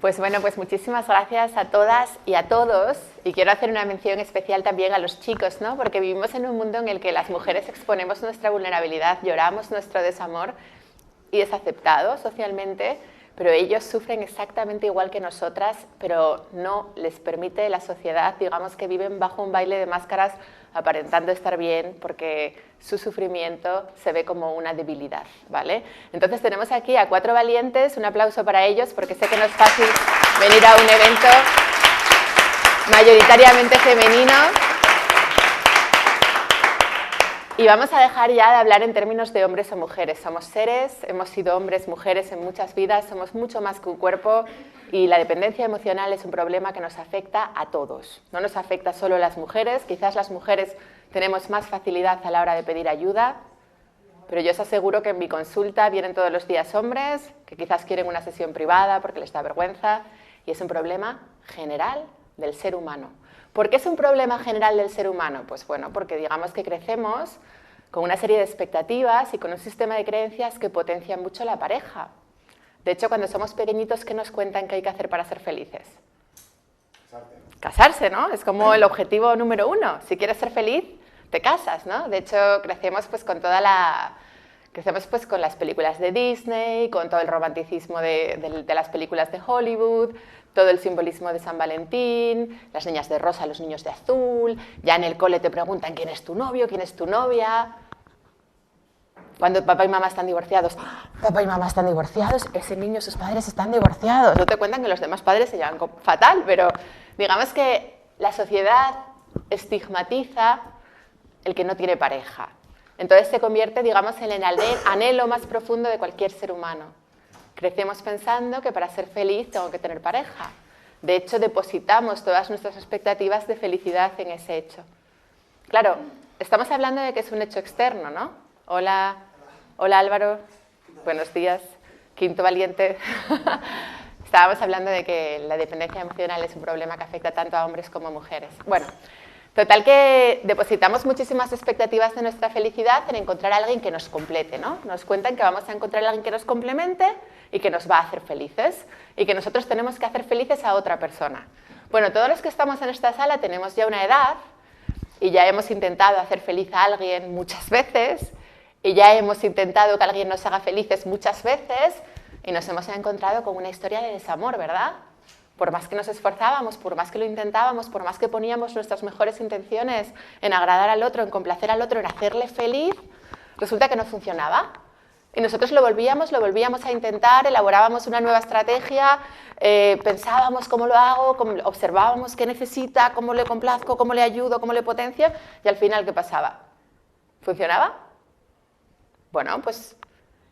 Pues bueno, pues muchísimas gracias a todas y a todos. Y quiero hacer una mención especial también a los chicos, ¿no? Porque vivimos en un mundo en el que las mujeres exponemos nuestra vulnerabilidad, lloramos nuestro desamor y es aceptado socialmente, pero ellos sufren exactamente igual que nosotras, pero no les permite la sociedad, digamos que viven bajo un baile de máscaras aparentando estar bien porque su sufrimiento se ve como una debilidad, ¿vale? Entonces tenemos aquí a 4 valientes, un aplauso para ellos porque sé que no es fácil venir a un evento mayoritariamente femenino. Y vamos a dejar ya de hablar en términos de hombres o mujeres. Somos seres, hemos sido hombres, mujeres en muchas vidas, somos mucho más que un cuerpo y la dependencia emocional es un problema que nos afecta a todos. No nos afecta solo a las mujeres, quizás las mujeres tenemos más facilidad a la hora de pedir ayuda, pero yo os aseguro que en mi consulta vienen todos los días hombres que quizás quieren una sesión privada porque les da vergüenza y es un problema general del ser humano. ¿Por qué es un problema general del ser humano? Pues bueno, porque digamos que crecemos con una serie de expectativas y con un sistema de creencias que potencian mucho la pareja. De hecho, cuando somos pequeñitos, ¿qué nos cuentan que hay que hacer para ser felices? Casarse, ¿no? Es como el objetivo número 1. Si quieres ser feliz, te casas, ¿no? De hecho, crecemos pues con las películas de Disney, con todo el romanticismo de las películas de Hollywood, todo el simbolismo de San Valentín, las niñas de rosa, los niños de azul, ya en el cole te preguntan quién es tu novio, quién es tu novia. Cuando papá y mamá están divorciados, papá y mamá están divorciados, ese niño, sus padres están divorciados. No te cuentan que los demás padres se llevan fatal, pero digamos que la sociedad estigmatiza el que no tiene pareja. Entonces se convierte, digamos, en el anhelo más profundo de cualquier ser humano. Crecemos pensando que para ser feliz tengo que tener pareja. De hecho, depositamos todas nuestras expectativas de felicidad en ese hecho. Claro, estamos hablando de que es un hecho externo, ¿no? Hola Álvaro, buenos días, quinto valiente. Estábamos hablando de que la dependencia emocional es un problema que afecta tanto a hombres como a mujeres. Bueno, total que depositamos muchísimas expectativas de nuestra felicidad en encontrar a alguien que nos complete, ¿no? Nos cuentan que vamos a encontrar a alguien que nos complemente y que nos va a hacer felices y que nosotros tenemos que hacer felices a otra persona. Bueno, todos los que estamos en esta sala tenemos ya una edad y ya hemos intentado hacer feliz a alguien muchas veces y ya hemos intentado que alguien nos haga felices muchas veces y nos hemos encontrado con una historia de desamor, ¿verdad? Por más que nos esforzábamos, por más que lo intentábamos, por más que poníamos nuestras mejores intenciones en agradar al otro, en complacer al otro, en hacerle feliz, resulta que no funcionaba. Y nosotros lo volvíamos a intentar, elaborábamos una nueva estrategia, pensábamos cómo lo hago, observábamos qué necesita, cómo le complazco, cómo le ayudo, cómo le potencio, y al final, ¿qué pasaba? ¿Funcionaba? Bueno, pues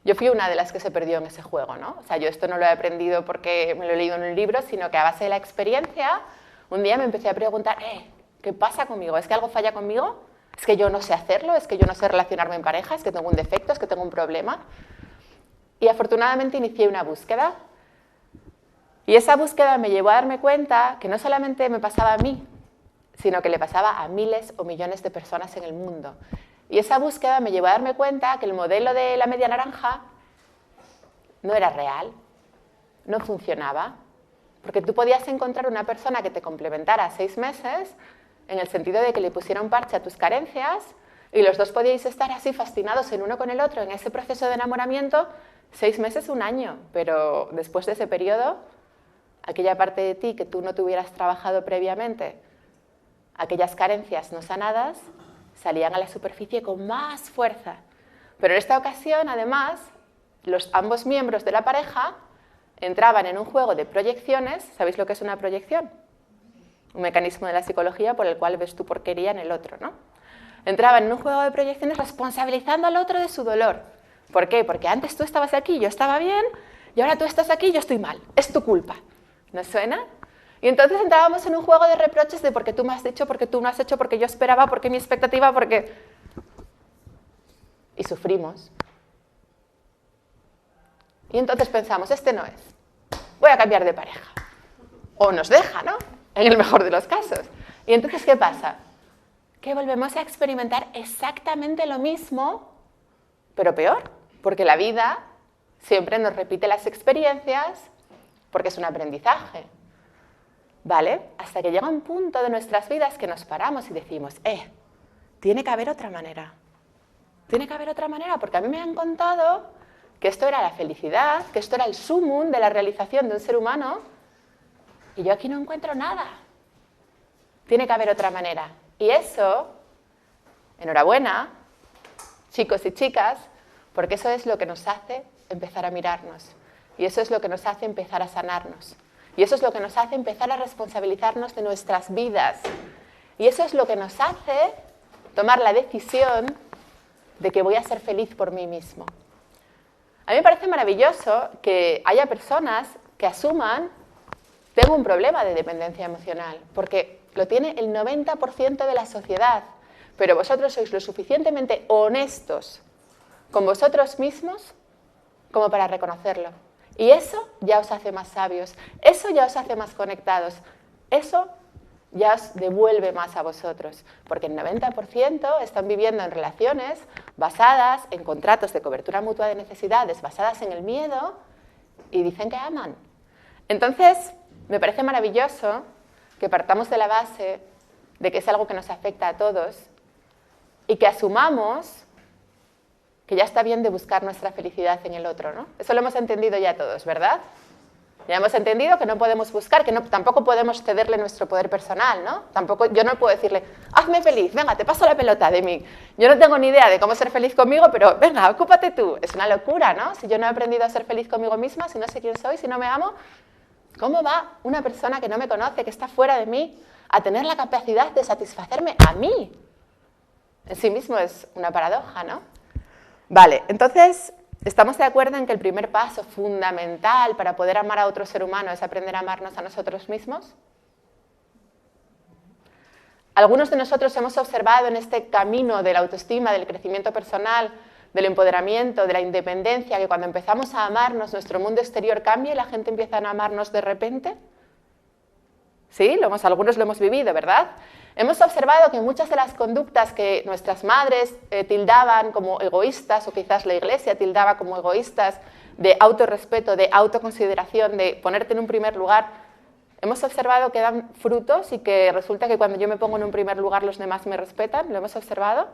yo fui una de las que se perdió en ese juego, ¿no? O sea, yo esto no lo he aprendido porque me lo he leído en un libro, sino que a base de la experiencia, un día me empecé a preguntar, ¿qué pasa conmigo? ¿Es que algo falla conmigo? ¿Es que yo no sé hacerlo? ¿Es que yo no sé relacionarme en pareja? ¿Es que tengo un defecto? ¿Es que tengo un problema? Y afortunadamente inicié una búsqueda. Y esa búsqueda me llevó a darme cuenta que no solamente me pasaba a mí, sino que le pasaba a miles o millones de personas en el mundo. Y esa búsqueda me llevó a darme cuenta que el modelo de la media naranja no era real, no funcionaba, porque tú podías encontrar una persona que te complementara 6 meses, en el sentido de que le pusiera un parche a tus carencias, y los dos podíais estar así fascinados el uno con el otro en ese proceso de enamoramiento 6 meses, 1 año, pero después de ese periodo, aquella parte de ti que tú no te hubieras trabajado previamente, aquellas carencias no sanadas, salían a la superficie con más fuerza. Pero en esta ocasión, además, ambos miembros de la pareja entraban en un juego de proyecciones. ¿Sabéis lo que es una proyección? Un mecanismo de la psicología por el cual ves tu porquería en el otro, ¿no? Entraban en un juego de proyecciones responsabilizando al otro de su dolor. ¿Por qué? Porque antes tú estabas aquí, yo estaba bien, y ahora tú estás aquí y yo estoy mal. Es tu culpa. ¿No suena? Y entonces entrábamos en un juego de reproches de porque tú me has dicho, porque tú no has hecho, porque yo esperaba, porque mi expectativa, porque... Y sufrimos. Y entonces pensamos, este no es. Voy a cambiar de pareja. O nos deja, ¿no? En el mejor de los casos. Y entonces, ¿qué pasa? Que volvemos a experimentar exactamente lo mismo, pero peor. Porque la vida siempre nos repite las experiencias porque es un aprendizaje. ¿Vale? Hasta que llega un punto de nuestras vidas que nos paramos y decimos, tiene que haber otra manera. Tiene que haber otra manera, porque a mí me han contado que esto era la felicidad, que esto era el sumum de la realización de un ser humano, y yo aquí no encuentro nada. Tiene que haber otra manera. Y eso, enhorabuena, chicos y chicas, porque eso es lo que nos hace empezar a mirarnos. Y eso es lo que nos hace empezar a sanarnos. Y eso es lo que nos hace empezar a responsabilizarnos de nuestras vidas. Y eso es lo que nos hace tomar la decisión de que voy a ser feliz por mí mismo. A mí me parece maravilloso que haya personas que asuman, tengo un problema de dependencia emocional, porque lo tiene el 90% de la sociedad, pero vosotros sois lo suficientemente honestos con vosotros mismos como para reconocerlo. Y eso ya os hace más sabios, eso ya os hace más conectados, eso ya os devuelve más a vosotros, porque el 90% están viviendo en relaciones basadas en contratos de cobertura mutua de necesidades, basadas en el miedo, y dicen que aman. Entonces, me parece maravilloso que partamos de la base de que es algo que nos afecta a todos y que asumamos que ya está bien de buscar nuestra felicidad en el otro, ¿no? Eso lo hemos entendido ya todos, ¿verdad? Ya hemos entendido que no podemos buscar, que tampoco podemos cederle nuestro poder personal, ¿no? Yo no puedo decirle, hazme feliz, venga, te paso la pelota de mí. Yo no tengo ni idea de cómo ser feliz conmigo, pero venga, ocúpate tú. Es una locura, ¿no? Si yo no he aprendido a ser feliz conmigo misma, si no sé quién soy, si no me amo, ¿cómo va una persona que no me conoce, que está fuera de mí, a tener la capacidad de satisfacerme a mí? En sí mismo es una paradoja, ¿no? Vale, entonces, ¿estamos de acuerdo en que el primer paso fundamental para poder amar a otro ser humano es aprender a amarnos a nosotros mismos? Algunos de nosotros hemos observado en este camino de la autoestima, del crecimiento personal, del empoderamiento, de la independencia, que cuando empezamos a amarnos, nuestro mundo exterior cambia y la gente empieza a amarnos de repente. ¿Sí? Algunos lo hemos vivido, ¿verdad? Hemos observado que muchas de las conductas que nuestras madres tildaban como egoístas, o quizás la Iglesia tildaba como egoístas, de autorrespeto, de autoconsideración, de ponerte en un primer lugar, hemos observado que dan frutos y que resulta que cuando yo me pongo en un primer lugar los demás me respetan. ¿Lo hemos observado?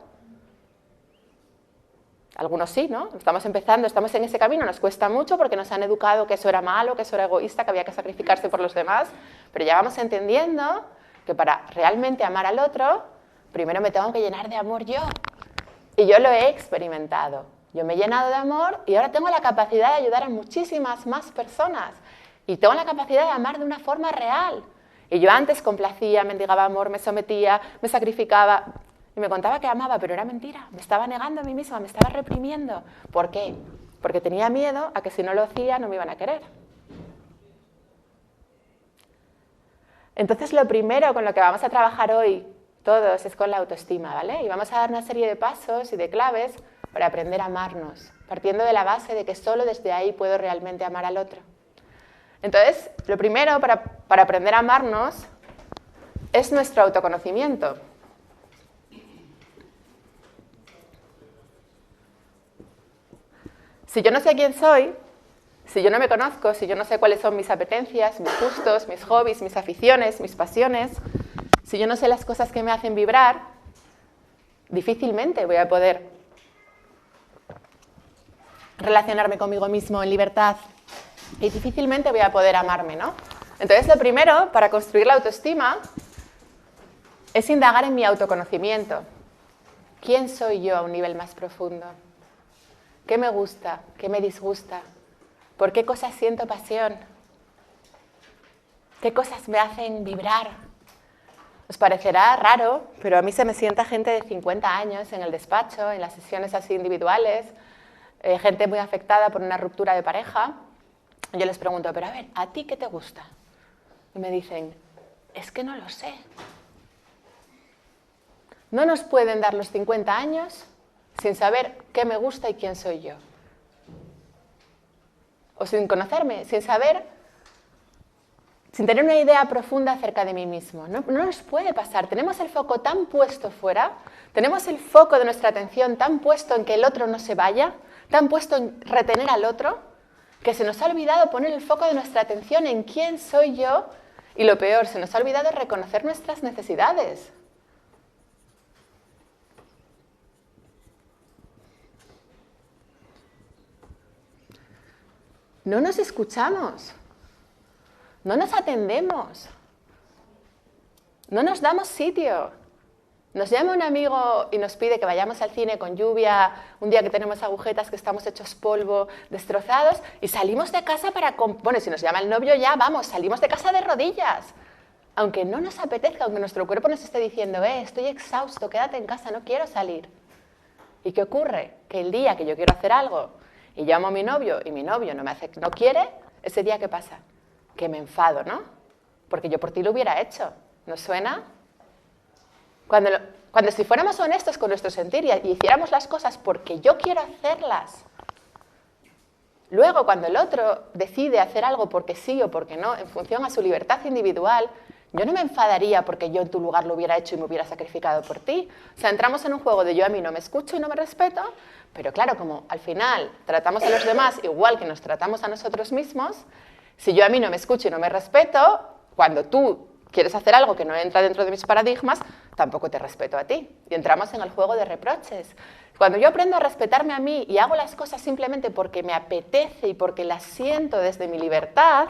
Algunos sí, ¿no? Estamos empezando, estamos en ese camino, nos cuesta mucho porque nos han educado que eso era malo, que eso era egoísta, que había que sacrificarse por los demás, pero ya vamos entendiendo que para realmente amar al otro, primero me tengo que llenar de amor yo. Y yo lo he experimentado. Yo me he llenado de amor y ahora tengo la capacidad de ayudar a muchísimas más personas. Y tengo la capacidad de amar de una forma real. Y yo antes complacía, mendigaba amor, me sometía, me sacrificaba. Y me contaba que amaba, pero era mentira. Me estaba negando a mí misma, me estaba reprimiendo. ¿Por qué? Porque tenía miedo a que si no lo hacía no me iban a querer. Entonces, lo primero con lo que vamos a trabajar hoy todos es con la autoestima, ¿vale? Y vamos a dar una serie de pasos y de claves para aprender a amarnos, partiendo de la base de que solo desde ahí puedo realmente amar al otro. Entonces, lo primero para aprender a amarnos es nuestro autoconocimiento. Si yo no sé quién soy, si yo no me conozco, si yo no sé cuáles son mis apetencias, mis gustos, mis hobbies, mis aficiones, mis pasiones, si yo no sé las cosas que me hacen vibrar, difícilmente voy a poder relacionarme conmigo mismo en libertad y difícilmente voy a poder amarme, ¿no? Entonces, lo primero para construir la autoestima es indagar en mi autoconocimiento. ¿Quién soy yo a un nivel más profundo? ¿Qué me gusta? ¿Qué me disgusta? ¿Por qué cosas siento pasión? ¿Qué cosas me hacen vibrar? Os parecerá raro, pero a mí se me sienta gente de 50 años en el despacho, en las sesiones así individuales, gente muy afectada por una ruptura de pareja. Yo les pregunto, pero a ver, ¿a ti qué te gusta? Y me dicen, es que no lo sé. No nos pueden dar los 50 años sin saber qué me gusta y quién soy yo. O sin conocerme, sin saber, sin tener una idea profunda acerca de mí mismo. No nos puede pasar. Tenemos el foco tan puesto fuera, tenemos el foco de nuestra atención tan puesto en que el otro no se vaya, tan puesto en retener al otro, que se nos ha olvidado poner el foco de nuestra atención en quién soy yo y lo peor, se nos ha olvidado reconocer nuestras necesidades. No nos escuchamos, no nos atendemos, no nos damos sitio. Nos llama un amigo y nos pide que vayamos al cine con lluvia, un día que tenemos agujetas, que estamos hechos polvo, destrozados, y salimos de casa para... Bueno, si nos llama el novio ya, vamos, salimos de casa de rodillas. Aunque no nos apetezca, aunque nuestro cuerpo nos esté diciendo, estoy exhausto, quédate en casa, no quiero salir. ¿Y qué ocurre? Que el día que yo quiero hacer algo y llamo a mi novio y mi novio no quiere, ese día ¿qué pasa? Que me enfado, ¿no? Porque yo por ti lo hubiera hecho. ¿Nos suena? Cuando si fuéramos honestos con nuestro sentir y hiciéramos las cosas porque yo quiero hacerlas, luego cuando el otro decide hacer algo porque sí o porque no, en función a su libertad individual, yo no me enfadaría porque yo en tu lugar lo hubiera hecho y me hubiera sacrificado por ti. O sea, entramos en un juego de yo a mí no me escucho y no me respeto, pero claro, como al final tratamos a los demás igual que nos tratamos a nosotros mismos, si yo a mí no me escucho y no me respeto, cuando tú quieres hacer algo que no entra dentro de mis paradigmas, tampoco te respeto a ti. Y entramos en el juego de reproches. Cuando yo aprendo a respetarme a mí y hago las cosas simplemente porque me apetece y porque las siento desde mi libertad,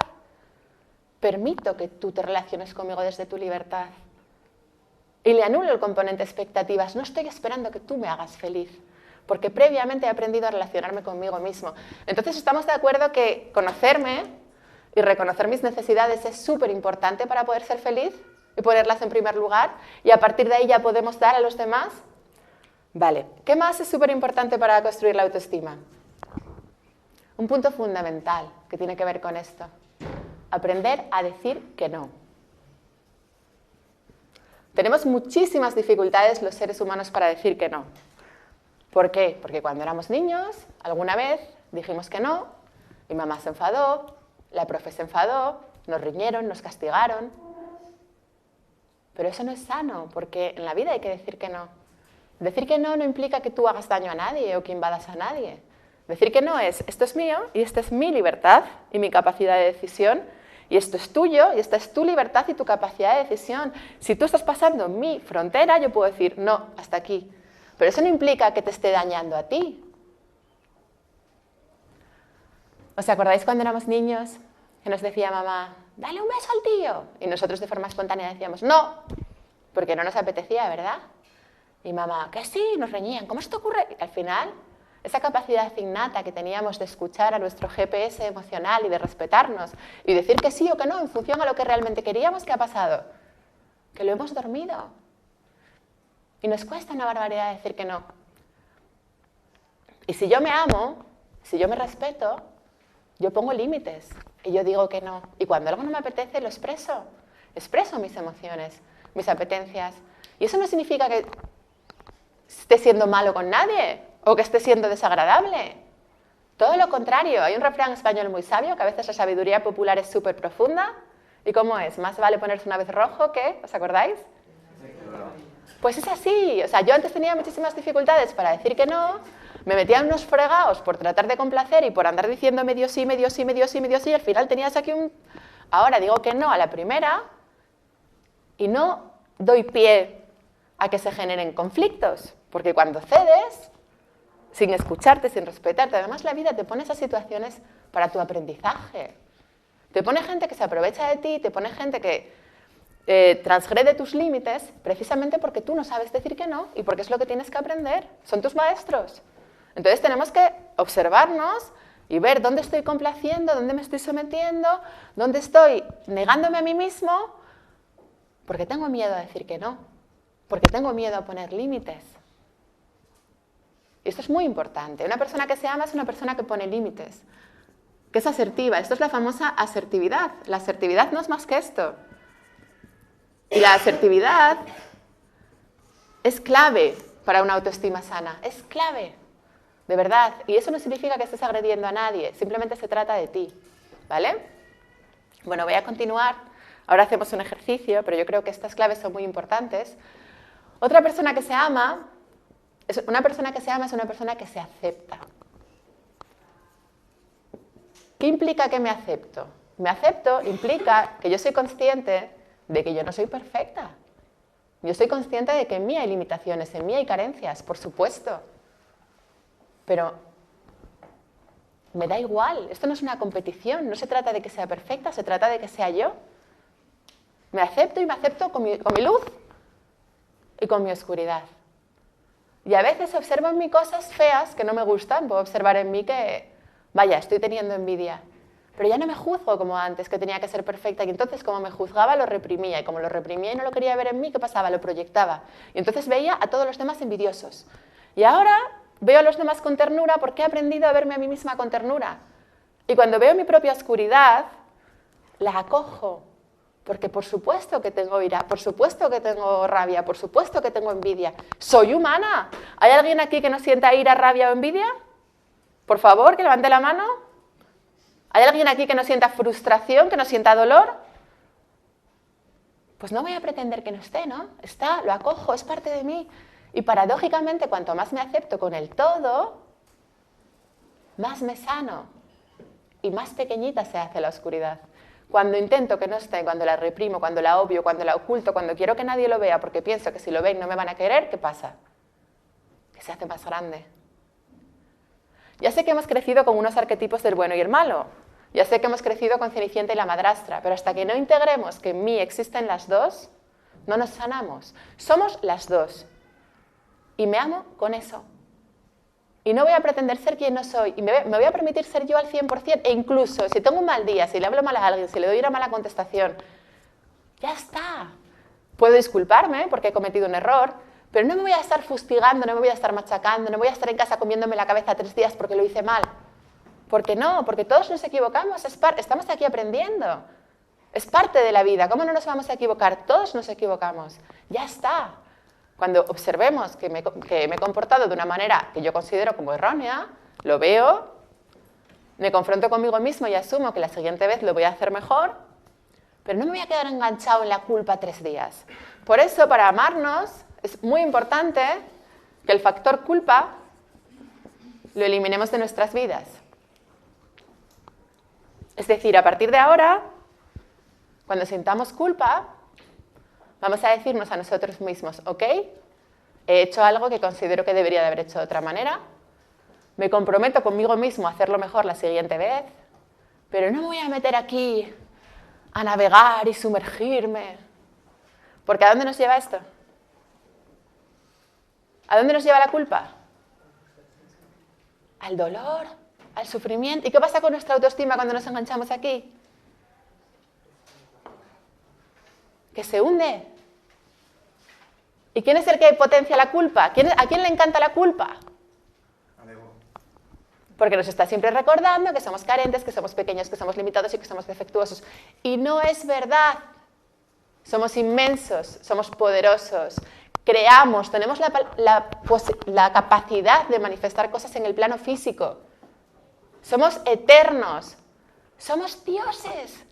permito que tú te relaciones conmigo desde tu libertad. Y le anulo el componente expectativas. No estoy esperando que tú me hagas feliz, porque previamente he aprendido a relacionarme conmigo mismo. Entonces estamos de acuerdo que conocerme y reconocer mis necesidades es súper importante para poder ser feliz y ponerlas en primer lugar, y a partir de ahí ya podemos dar a los demás. Vale, ¿qué más es súper importante para construir la autoestima? Un punto fundamental que tiene que ver con esto. Aprender a decir que no. Tenemos muchísimas dificultades los seres humanos para decir que no. ¿Por qué? Porque cuando éramos niños, alguna vez dijimos que no, mi mamá se enfadó, la profe se enfadó, nos riñeron, nos castigaron. Pero eso no es sano, porque en la vida hay que decir que no. Decir que no implica que tú hagas daño a nadie o que invadas a nadie. Decir que no es, esto es mío y esta es mi libertad y mi capacidad de decisión, y esto es tuyo y esta es tu libertad y tu capacidad de decisión. Si tú estás pasando mi frontera, yo puedo decir no, hasta aquí. Pero eso no implica que te esté dañando a ti. ¿Os acordáis cuando éramos niños que nos decía mamá, dale un beso al tío? Y nosotros de forma espontánea decíamos, no, porque no nos apetecía, ¿verdad? Y mamá, que sí, nos reñían, ¿cómo se te ocurre? Y al final, esa capacidad innata que teníamos de escuchar a nuestro GPS emocional y de respetarnos y decir que sí o que no en función a lo que realmente queríamos, ¿qué ha pasado? Que lo hemos dormido. Y nos cuesta una barbaridad decir que no. Y si yo me amo, si yo me respeto, yo pongo límites y yo digo que no. Y cuando algo no me apetece, lo expreso. Expreso mis emociones, mis apetencias. Y eso no significa que esté siendo malo con nadie o que esté siendo desagradable. Todo lo contrario. Hay un refrán español muy sabio que a veces la sabiduría popular es súper profunda. ¿Y cómo es? Más vale ponerse una vez rojo que, ¿os acordáis? Pues es así. O sea, yo antes tenía muchísimas dificultades para decir que no. Me metía en unos fregados por tratar de complacer y por andar diciendo medio sí, medio sí, medio sí, medio sí, y al final tenías aquí un... Ahora digo que no a la primera y no doy pie a que se generen conflictos, porque cuando cedes, sin escucharte, sin respetarte, además la vida te pone esas situaciones para tu aprendizaje. Te pone gente que se aprovecha de ti, te pone gente que transgrede tus límites precisamente porque tú no sabes decir que no y porque es lo que tienes que aprender. Son tus maestros. Entonces tenemos que observarnos y ver dónde estoy complaciendo, dónde me estoy sometiendo, dónde estoy negándome a mí mismo, porque tengo miedo a decir que no, porque tengo miedo a poner límites. Y esto es muy importante. Una persona que se ama es una persona que pone límites, que es asertiva. Esto es la famosa asertividad. La asertividad no es más que esto. Y la asertividad es clave para una autoestima sana. Es clave. De verdad, y eso no significa que estés agrediendo a nadie, simplemente se trata de ti, ¿vale? Bueno, voy a continuar, ahora hacemos un ejercicio, pero yo creo que estas claves son muy importantes. Otra persona que se ama, una persona que se ama es una persona que se acepta. ¿Qué implica que me acepto? Me acepto implica que yo soy consciente de que yo no soy perfecta. Yo soy consciente de que en mí hay limitaciones, en mí hay carencias, por supuesto. Pero me da igual, esto no es una competición, no se trata de que sea perfecta, se trata de que sea yo. Me acepto y me acepto con mi luz y con mi oscuridad. Y a veces observo en mí cosas feas que no me gustan, puedo observar en mí que, vaya, estoy teniendo envidia. Pero ya no me juzgo como antes, que tenía que ser perfecta. Y entonces, como me juzgaba, lo reprimía. Y como lo reprimía y no lo quería ver en mí, ¿qué pasaba? Lo proyectaba. Y entonces veía a todos los demás envidiosos. Y ahora veo a los demás con ternura porque he aprendido a verme a mí misma con ternura. Y cuando veo mi propia oscuridad, la acojo. Porque por supuesto que tengo ira, por supuesto que tengo rabia, por supuesto que tengo envidia. ¡Soy humana! ¿Hay alguien aquí que no sienta ira, rabia o envidia? Por favor, que levante la mano. ¿Hay alguien aquí que no sienta frustración, que no sienta dolor? Pues no voy a pretender que no esté, ¿no? Está, lo acojo, es parte de mí. Y paradójicamente, cuanto más me acepto con el todo, más me sano y más pequeñita se hace la oscuridad. Cuando intento que no esté, cuando la reprimo, cuando la obvio, cuando la oculto, cuando quiero que nadie lo vea porque pienso que si lo ven no me van a querer, ¿qué pasa? Que se hace más grande. Ya sé que hemos crecido con unos arquetipos del bueno y el malo. Ya sé que hemos crecido con Cenicienta y la madrastra, pero hasta que no integremos que en mí existen las dos, no nos sanamos. Somos las dos. Y me amo con eso. Y no voy a pretender ser quien no soy. Y me voy a permitir ser yo al 100%. E incluso, si tengo un mal día, si le hablo mal a alguien, si le doy una mala contestación, ya está. Puedo disculparme porque he cometido un error, pero no me voy a estar fustigando, no me voy a estar machacando, no voy a estar en casa comiéndome la cabeza 3 días porque lo hice mal. ¿Por qué no? Porque todos nos equivocamos, estamos aquí aprendiendo. Es parte de la vida, ¿cómo no nos vamos a equivocar? Todos nos equivocamos, ya está. Cuando observemos que me he comportado de una manera que yo considero como errónea, lo veo, me confronto conmigo mismo y asumo que la siguiente vez lo voy a hacer mejor, pero no me voy a quedar enganchado en la culpa 3 días. Por eso, para amarnos, es muy importante que el factor culpa lo eliminemos de nuestras vidas. Es decir, a partir de ahora, cuando sintamos culpa, vamos a decirnos a nosotros mismos, ok, he hecho algo que considero que debería de haber hecho de otra manera, me comprometo conmigo mismo a hacerlo mejor la siguiente vez, pero no me voy a meter aquí a navegar y sumergirme. Porque ¿a dónde nos lleva esto? ¿A dónde nos lleva la culpa? Al dolor, al sufrimiento. ¿Y qué pasa con nuestra autoestima cuando nos enganchamos aquí? Que se hunde. ¿Y quién es el que potencia la culpa? ¿A quién le encanta la culpa? Al ego. Porque nos está siempre recordando que somos carentes, que somos pequeños, que somos limitados y que somos defectuosos. Y no es verdad. Somos inmensos, somos poderosos, creamos, tenemos la capacidad de manifestar cosas en el plano físico. Somos eternos, somos dioses.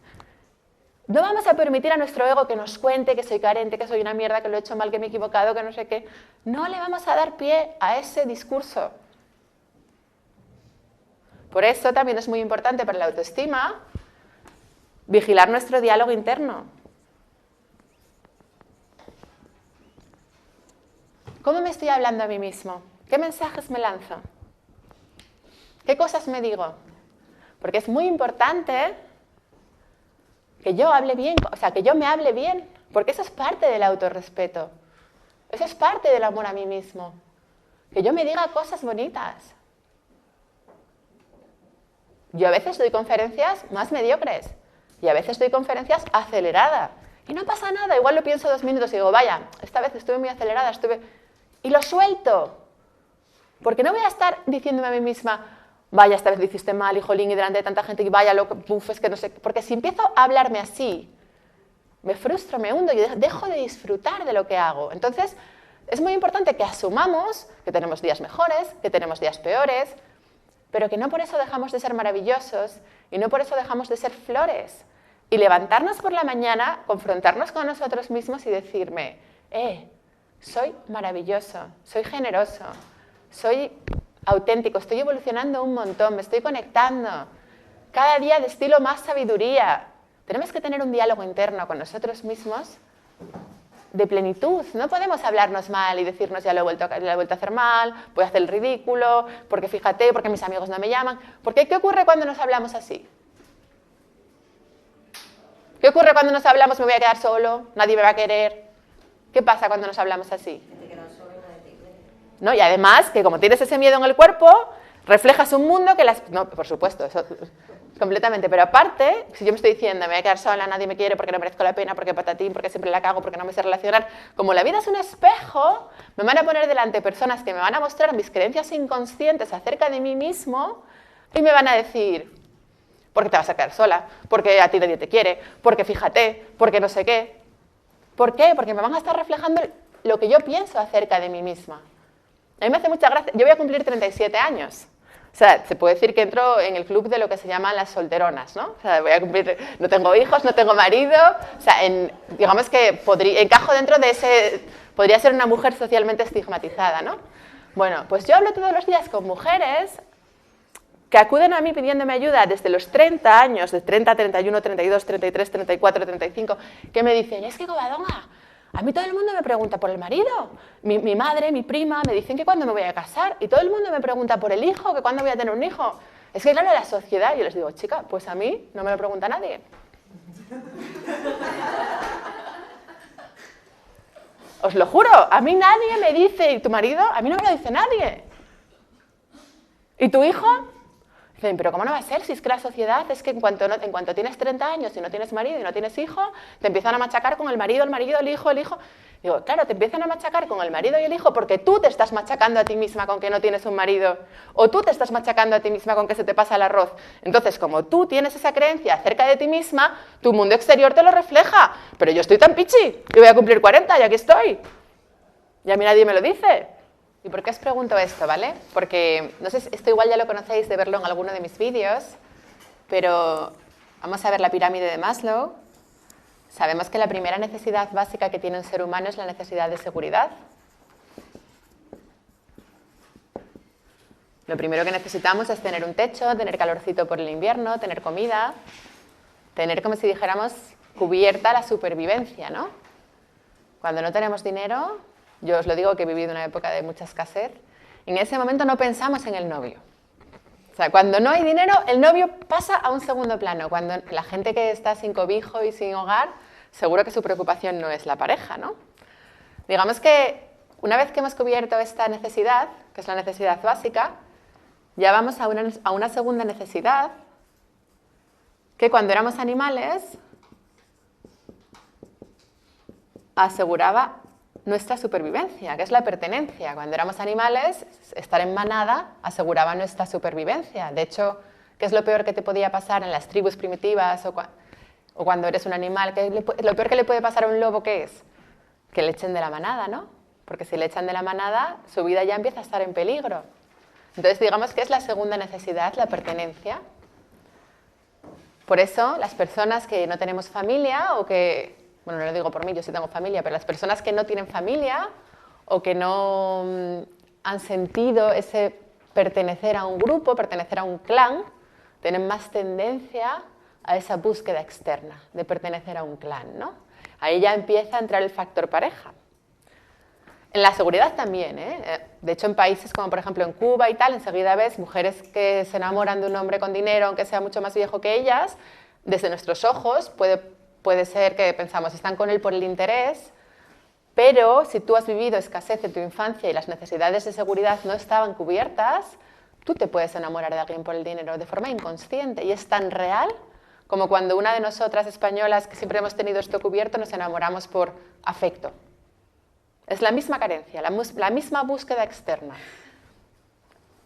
No vamos a permitir a nuestro ego que nos cuente que soy carente, que soy una mierda, que lo he hecho mal, que me he equivocado, que no sé qué. No le vamos a dar pie a ese discurso. Por eso también es muy importante para la autoestima vigilar nuestro diálogo interno. ¿Cómo me estoy hablando a mí mismo? ¿Qué mensajes me lanzo? ¿Qué cosas me digo? Porque es muy importante que yo hable bien, o sea, que yo me hable bien, porque eso es parte del autorrespeto. Eso es parte del amor a mí mismo. Que yo me diga cosas bonitas. Yo a veces doy conferencias más mediocres y a veces doy conferencias aceleradas. Y no pasa nada, igual lo pienso 2 minutos y digo, vaya, esta vez estuve muy acelerada, y lo suelto. Porque no voy a estar diciéndome a mí misma, vaya, esta vez lo hiciste mal, hijolín, y delante de tanta gente, y vaya, es que no sé. Porque si empiezo a hablarme así, me frustro, me hundo y dejo de disfrutar de lo que hago. Entonces, es muy importante que asumamos que tenemos días mejores, que tenemos días peores, pero que no por eso dejamos de ser maravillosos y no por eso dejamos de ser flores. Y levantarnos por la mañana, confrontarnos con nosotros mismos y decirme, soy maravilloso, soy generoso, soy auténtico, estoy evolucionando un montón, me estoy conectando. cada día destilo más sabiduría. Tenemos que tener un diálogo interno con nosotros mismos de plenitud. No podemos hablarnos mal y decirnos ya lo he vuelto a hacer mal, voy a hacer el ridículo, porque fíjate, porque mis amigos no me llaman. Porque ¿qué ocurre cuando nos hablamos así? ¿Qué ocurre cuando nos hablamos me voy a quedar solo, nadie me va a querer? ¿Qué pasa cuando nos hablamos así? ¿No? Y además, que como tienes ese miedo en el cuerpo, reflejas un mundo que las... No, por supuesto, eso completamente. Pero aparte, si yo me estoy diciendo, me voy a quedar sola, nadie me quiere, porque no merezco la pena, porque patatín, porque siempre la cago, porque no me sé relacionar, como la vida es un espejo, me van a poner delante personas que me van a mostrar mis creencias inconscientes acerca de mí mismo y me van a decir, porque te vas a quedar sola, porque a ti nadie te quiere, porque fíjate, porque no sé qué. ¿Por qué? Porque me van a estar reflejando lo que yo pienso acerca de mí misma. A mí me hace mucha gracia, yo voy a cumplir 37 años. O sea, se puede decir que entro en el club de lo que se llaman las solteronas, ¿no? O sea, voy a cumplir, no tengo hijos, no tengo marido, o sea, digamos que encajo dentro de ese, podría ser una mujer socialmente estigmatizada, ¿no? Bueno, pues yo hablo todos los días con mujeres que acuden a mí pidiéndome ayuda desde los 30 años, de 30, 31, 32, 33, 34, 35, que me dicen, es que Covadonga, a mí todo el mundo me pregunta por el marido. Mi madre, mi prima, me dicen que cuándo me voy a casar. Y todo el mundo me pregunta por el hijo, que cuándo voy a tener un hijo. Es que claro, la sociedad, yo les digo, chica, pues a mí no me lo pregunta nadie. Os lo juro, a mí nadie me dice, ¿y tu marido? A mí no me lo dice nadie. ¿Y tu hijo? Dicen, pero ¿cómo no va a ser? Si es que la sociedad es que en cuanto tienes 30 años y no tienes marido y no tienes hijo, te empiezan a machacar con el marido, el hijo, el hijo. Digo, claro, te empiezan a machacar con el marido y el hijo porque tú te estás machacando a ti misma con que no tienes un marido, o tú te estás machacando a ti misma con que se te pasa el arroz. Entonces, como tú tienes esa creencia acerca de ti misma, tu mundo exterior te lo refleja. Pero yo estoy tan pichi, yo voy a cumplir 40 y aquí estoy. Y a mí nadie me lo dice. ¿Y por qué os pregunto esto, vale? Porque, no sé, esto igual ya lo conocéis de verlo en alguno de mis vídeos, pero vamos a ver la pirámide de Maslow. Sabemos que la primera necesidad básica que tiene un ser humano es la necesidad de seguridad. Lo primero que necesitamos es tener un techo, tener calorcito por el invierno, tener comida, tener, como si dijéramos, cubierta la supervivencia, ¿no? Cuando no tenemos dinero, yo os lo digo que he vivido una época de mucha escasez, en ese momento no pensamos en el novio. O sea, cuando no hay dinero, el novio pasa a un segundo plano. Cuando la gente que está sin cobijo y sin hogar, seguro que su preocupación no es la pareja, ¿no? Digamos que una vez que hemos cubierto esta necesidad, que es la necesidad básica, ya vamos a una segunda necesidad, que cuando éramos animales aseguraba nuestra supervivencia, que es la pertenencia. Cuando éramos animales, estar en manada aseguraba nuestra supervivencia. De hecho, ¿qué es lo peor que te podía pasar en las tribus primitivas o cuando eres un animal? Lo peor que le puede pasar a un lobo, ¿qué es? Que le echen de la manada, ¿no? Porque si le echan de la manada, su vida ya empieza a estar en peligro. Entonces, digamos que es la segunda necesidad, la pertenencia. Por eso, las personas que no tenemos familia o que... Bueno, no lo digo por mí, yo sí tengo familia, pero las personas que no tienen familia o que no han sentido ese pertenecer a un grupo, pertenecer a un clan, tienen más tendencia a esa búsqueda externa de pertenecer a un clan, ¿no? Ahí ya empieza a entrar el factor pareja. En la seguridad también, ¿eh? De hecho, en países como por ejemplo en Cuba y tal, enseguida ves mujeres que se enamoran de un hombre con dinero, aunque sea mucho más viejo que ellas, desde nuestros ojos puede ser que pensamos, están con él por el interés, pero si tú has vivido escasez en tu infancia y las necesidades de seguridad no estaban cubiertas, tú te puedes enamorar de alguien por el dinero de forma inconsciente y es tan real como cuando una de nosotras españolas que siempre hemos tenido esto cubierto nos enamoramos por afecto. Es la misma carencia, la misma búsqueda externa.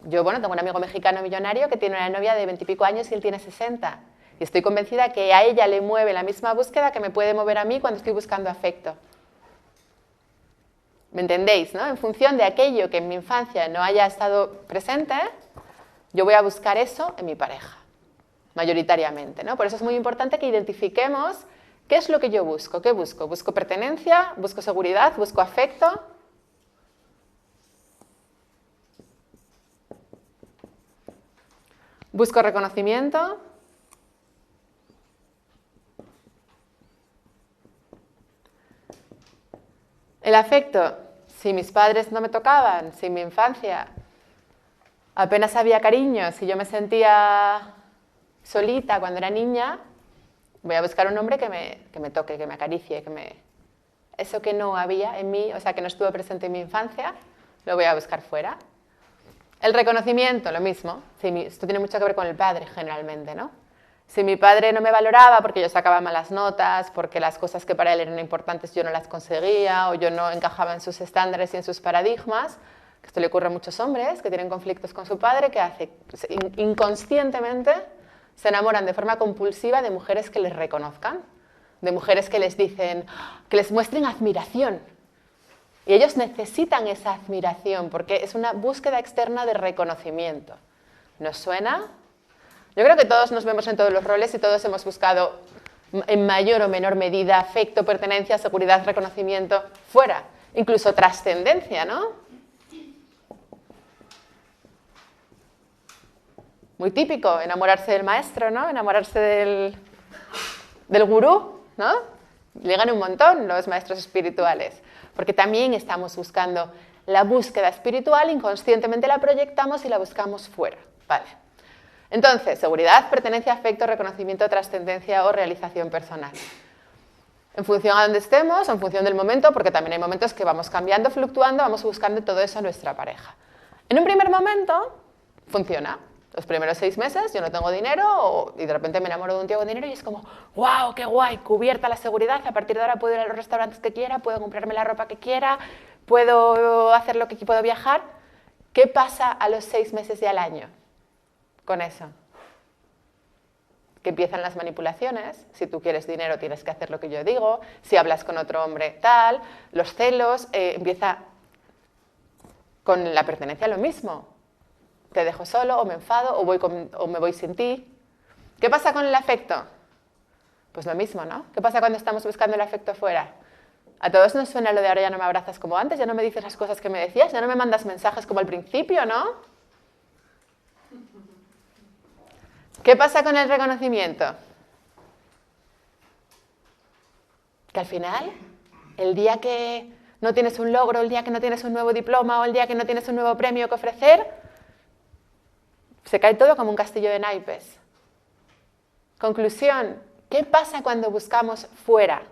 Yo, bueno, tengo un amigo mexicano millonario que tiene una novia de 20 y pico años y él tiene 60. Y estoy convencida que a ella le mueve la misma búsqueda que me puede mover a mí cuando estoy buscando afecto. ¿Me entendéis, no? En función de aquello que en mi infancia no haya estado presente, yo voy a buscar eso en mi pareja, mayoritariamente, ¿no? Por eso es muy importante que identifiquemos qué es lo que yo busco. ¿Qué busco? ¿Busco pertenencia? ¿Busco seguridad? ¿Busco afecto? ¿Busco reconocimiento? afecto, si mis padres no me tocaban, si en mi infancia apenas había cariño, si yo me sentía solita cuando era niña, voy a buscar un hombre que me toque, que me acaricie, eso que no había en mí, o sea, que no estuvo presente en mi infancia, lo voy a buscar fuera. El reconocimiento, lo mismo. Esto tiene mucho que ver con el padre, generalmente, ¿no? Si mi padre no me valoraba porque yo sacaba malas notas, porque las cosas que para él eran importantes yo no las conseguía, o yo no encajaba en sus estándares y en sus paradigmas, que esto le ocurre a muchos hombres que tienen conflictos con su padre, que inconscientemente se enamoran de forma compulsiva de mujeres que les reconozcan, de mujeres que les dicen, que les muestren admiración. Y ellos necesitan esa admiración porque es una búsqueda externa de reconocimiento. ¿Nos suena? Yo creo que todos nos vemos en todos los roles y todos hemos buscado en mayor o menor medida afecto, pertenencia, seguridad, reconocimiento fuera, incluso trascendencia, ¿no? Muy típico, enamorarse del maestro, ¿no? Enamorarse del gurú, ¿no? Llegan un montón los maestros espirituales, porque también estamos buscando la búsqueda espiritual, inconscientemente la proyectamos y la buscamos fuera, ¿vale? Entonces, seguridad, pertenencia, afecto, reconocimiento, trascendencia o realización personal. En función a donde estemos, en función del momento, porque también hay momentos que vamos cambiando, fluctuando, vamos buscando todo eso a nuestra pareja. En un primer momento, funciona. Los primeros 6 meses yo no tengo dinero y de repente me enamoro de un tío con dinero y es como, wow, qué guay, cubierta la seguridad, a partir de ahora puedo ir a los restaurantes que quiera, puedo comprarme la ropa que quiera, puedo hacer lo que puedo viajar. ¿Qué pasa a los 6 meses y al año con eso? Que empiezan las manipulaciones. Si tú quieres dinero tienes que hacer lo que yo digo, si hablas con otro hombre tal, los celos, empieza con la pertenencia lo mismo. Te dejo solo, o me enfado, o me voy sin ti. ¿Qué pasa con el afecto? Pues lo mismo, ¿no? ¿Qué pasa cuando estamos buscando el afecto fuera? A todos nos suena lo de ahora ya no me abrazas como antes, ya no me dices las cosas que me decías, ya no me mandas mensajes como al principio, ¿no? ¿Qué pasa con el reconocimiento? Que al final, el día que no tienes un logro, el día que no tienes un nuevo diploma o el día que no tienes un nuevo premio que ofrecer, se cae todo como un castillo de naipes. Conclusión, ¿qué pasa cuando buscamos fuera?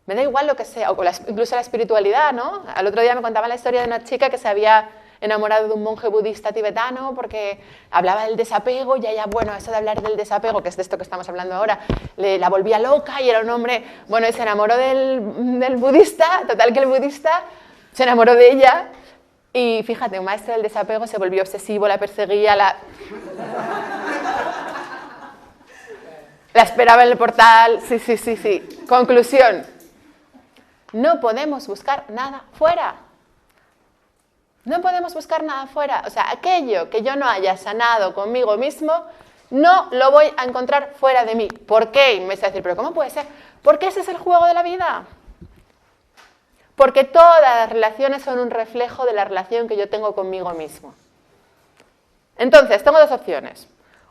Me da igual lo que sea, o incluso la espiritualidad, ¿no? Al otro día me contaba la historia de una chica que se había enamorado de un monje budista tibetano porque hablaba del desapego y ella, bueno, eso de hablar del desapego, que es de esto que estamos hablando ahora, la volvía loca y era un hombre, bueno, y se enamoró del budista, total que el budista se enamoró de ella. Y fíjate, un maestro del desapego se volvió obsesivo, la perseguía, la esperaba en el portal, sí. Conclusión, no podemos buscar nada fuera. No podemos buscar nada fuera. O sea, aquello que yo no haya sanado conmigo mismo, no lo voy a encontrar fuera de mí. ¿Por qué? Y me vais a decir, ¿pero cómo puede ser? Porque ese es el juego de la vida. Porque todas las relaciones son un reflejo de la relación que yo tengo conmigo mismo. Entonces, tengo 2 opciones.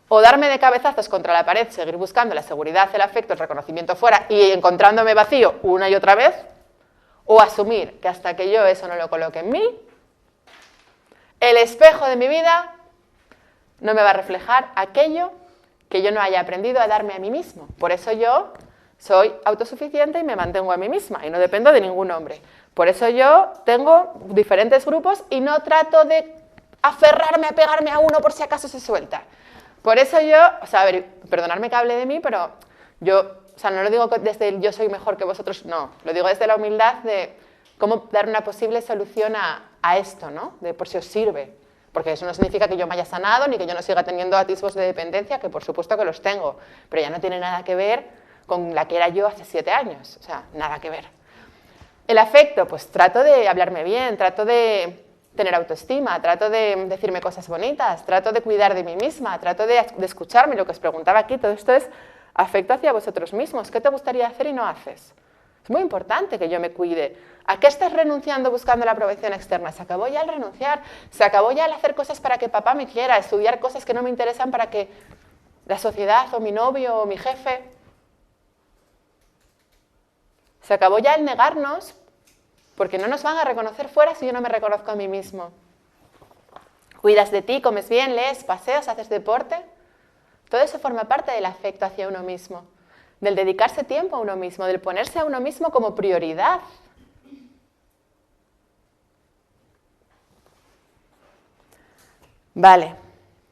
O darme de cabezazos contra la pared, seguir buscando la seguridad, el afecto, el reconocimiento fuera y encontrándome vacío una y otra vez. O asumir que hasta que yo eso no lo coloque en mí, el espejo de mi vida no me va a reflejar aquello que yo no haya aprendido a darme a mí mismo. Por eso yo soy autosuficiente y me mantengo a mí misma y no dependo de ningún hombre. Por eso yo tengo diferentes grupos y no trato de aferrarme a pegarme a uno por si acaso se suelta. Por eso yo, o sea, a ver, perdonadme que hable de mí, pero yo, o sea, no lo digo desde el yo soy mejor que vosotros, no. Lo digo desde la humildad de cómo dar una posible solución a esto, ¿no? De por si os sirve. Porque eso no significa que yo me haya sanado ni que yo no siga teniendo atisbos de dependencia, que por supuesto que los tengo, pero ya no tiene nada que ver con la que era yo hace 7 años, o sea, nada que ver. El afecto, pues trato de hablarme bien, trato de tener autoestima, trato de decirme cosas bonitas, trato de cuidar de mí misma, trato de escucharme, lo que os preguntaba aquí, todo esto es afecto hacia vosotros mismos. ¿Qué te gustaría hacer y no haces? Es muy importante que yo me cuide. ¿A qué estás renunciando buscando la aprobación externa? Se acabó ya el renunciar, se acabó ya el hacer cosas para que papá me quiera, estudiar cosas que no me interesan para que la sociedad o mi novio o mi jefe. Se acabó ya el negarnos porque no nos van a reconocer fuera si yo no me reconozco a mí mismo. Cuidas de ti, comes bien, lees, paseas, haces deporte. Todo eso forma parte del afecto hacia uno mismo, del dedicarse tiempo a uno mismo, del ponerse a uno mismo como prioridad. Vale,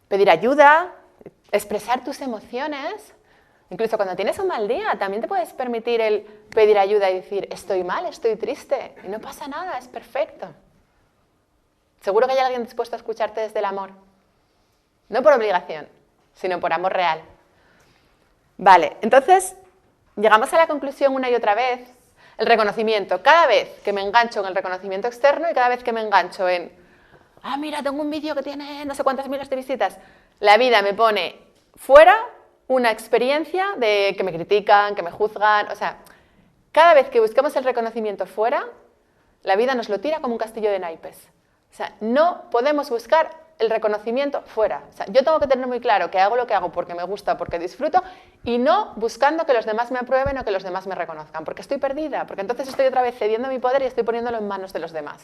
pedir ayuda, expresar tus emociones. Incluso cuando tienes un mal día, también te puedes permitir el pedir ayuda y decir, estoy mal, estoy triste, y no pasa nada, es perfecto. Seguro que hay alguien dispuesto a escucharte desde el amor. No por obligación, sino por amor real. Vale, entonces, llegamos a la conclusión una y otra vez, el reconocimiento. Cada vez que me engancho en el reconocimiento externo y cada vez que me engancho en, mira, tengo un vídeo que tiene no sé cuántas miles de visitas, la vida me pone fuera una experiencia de que me critican, que me juzgan, o sea, cada vez que buscamos el reconocimiento fuera, la vida nos lo tira como un castillo de naipes. O sea, no podemos buscar el reconocimiento fuera. O sea, yo tengo que tener muy claro que hago lo que hago porque me gusta, porque disfruto, y no buscando que los demás me aprueben o que los demás me reconozcan, porque estoy perdida, porque entonces estoy otra vez cediendo mi poder y estoy poniéndolo en manos de los demás.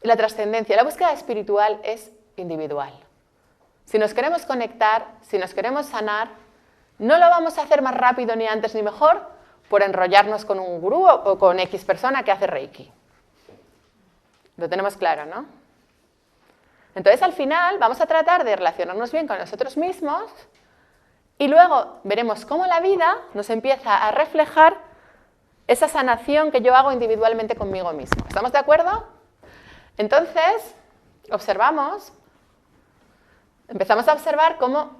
La trascendencia, la búsqueda espiritual es individual. Si nos queremos conectar, si nos queremos sanar, no lo vamos a hacer más rápido ni antes ni mejor por enrollarnos con un gurú o con X persona que hace Reiki. Lo tenemos claro, ¿no? Entonces, al final, vamos a tratar de relacionarnos bien con nosotros mismos y luego veremos cómo la vida nos empieza a reflejar esa sanación que yo hago individualmente conmigo mismo. ¿Estamos de acuerdo? Entonces, empezamos a observar cómo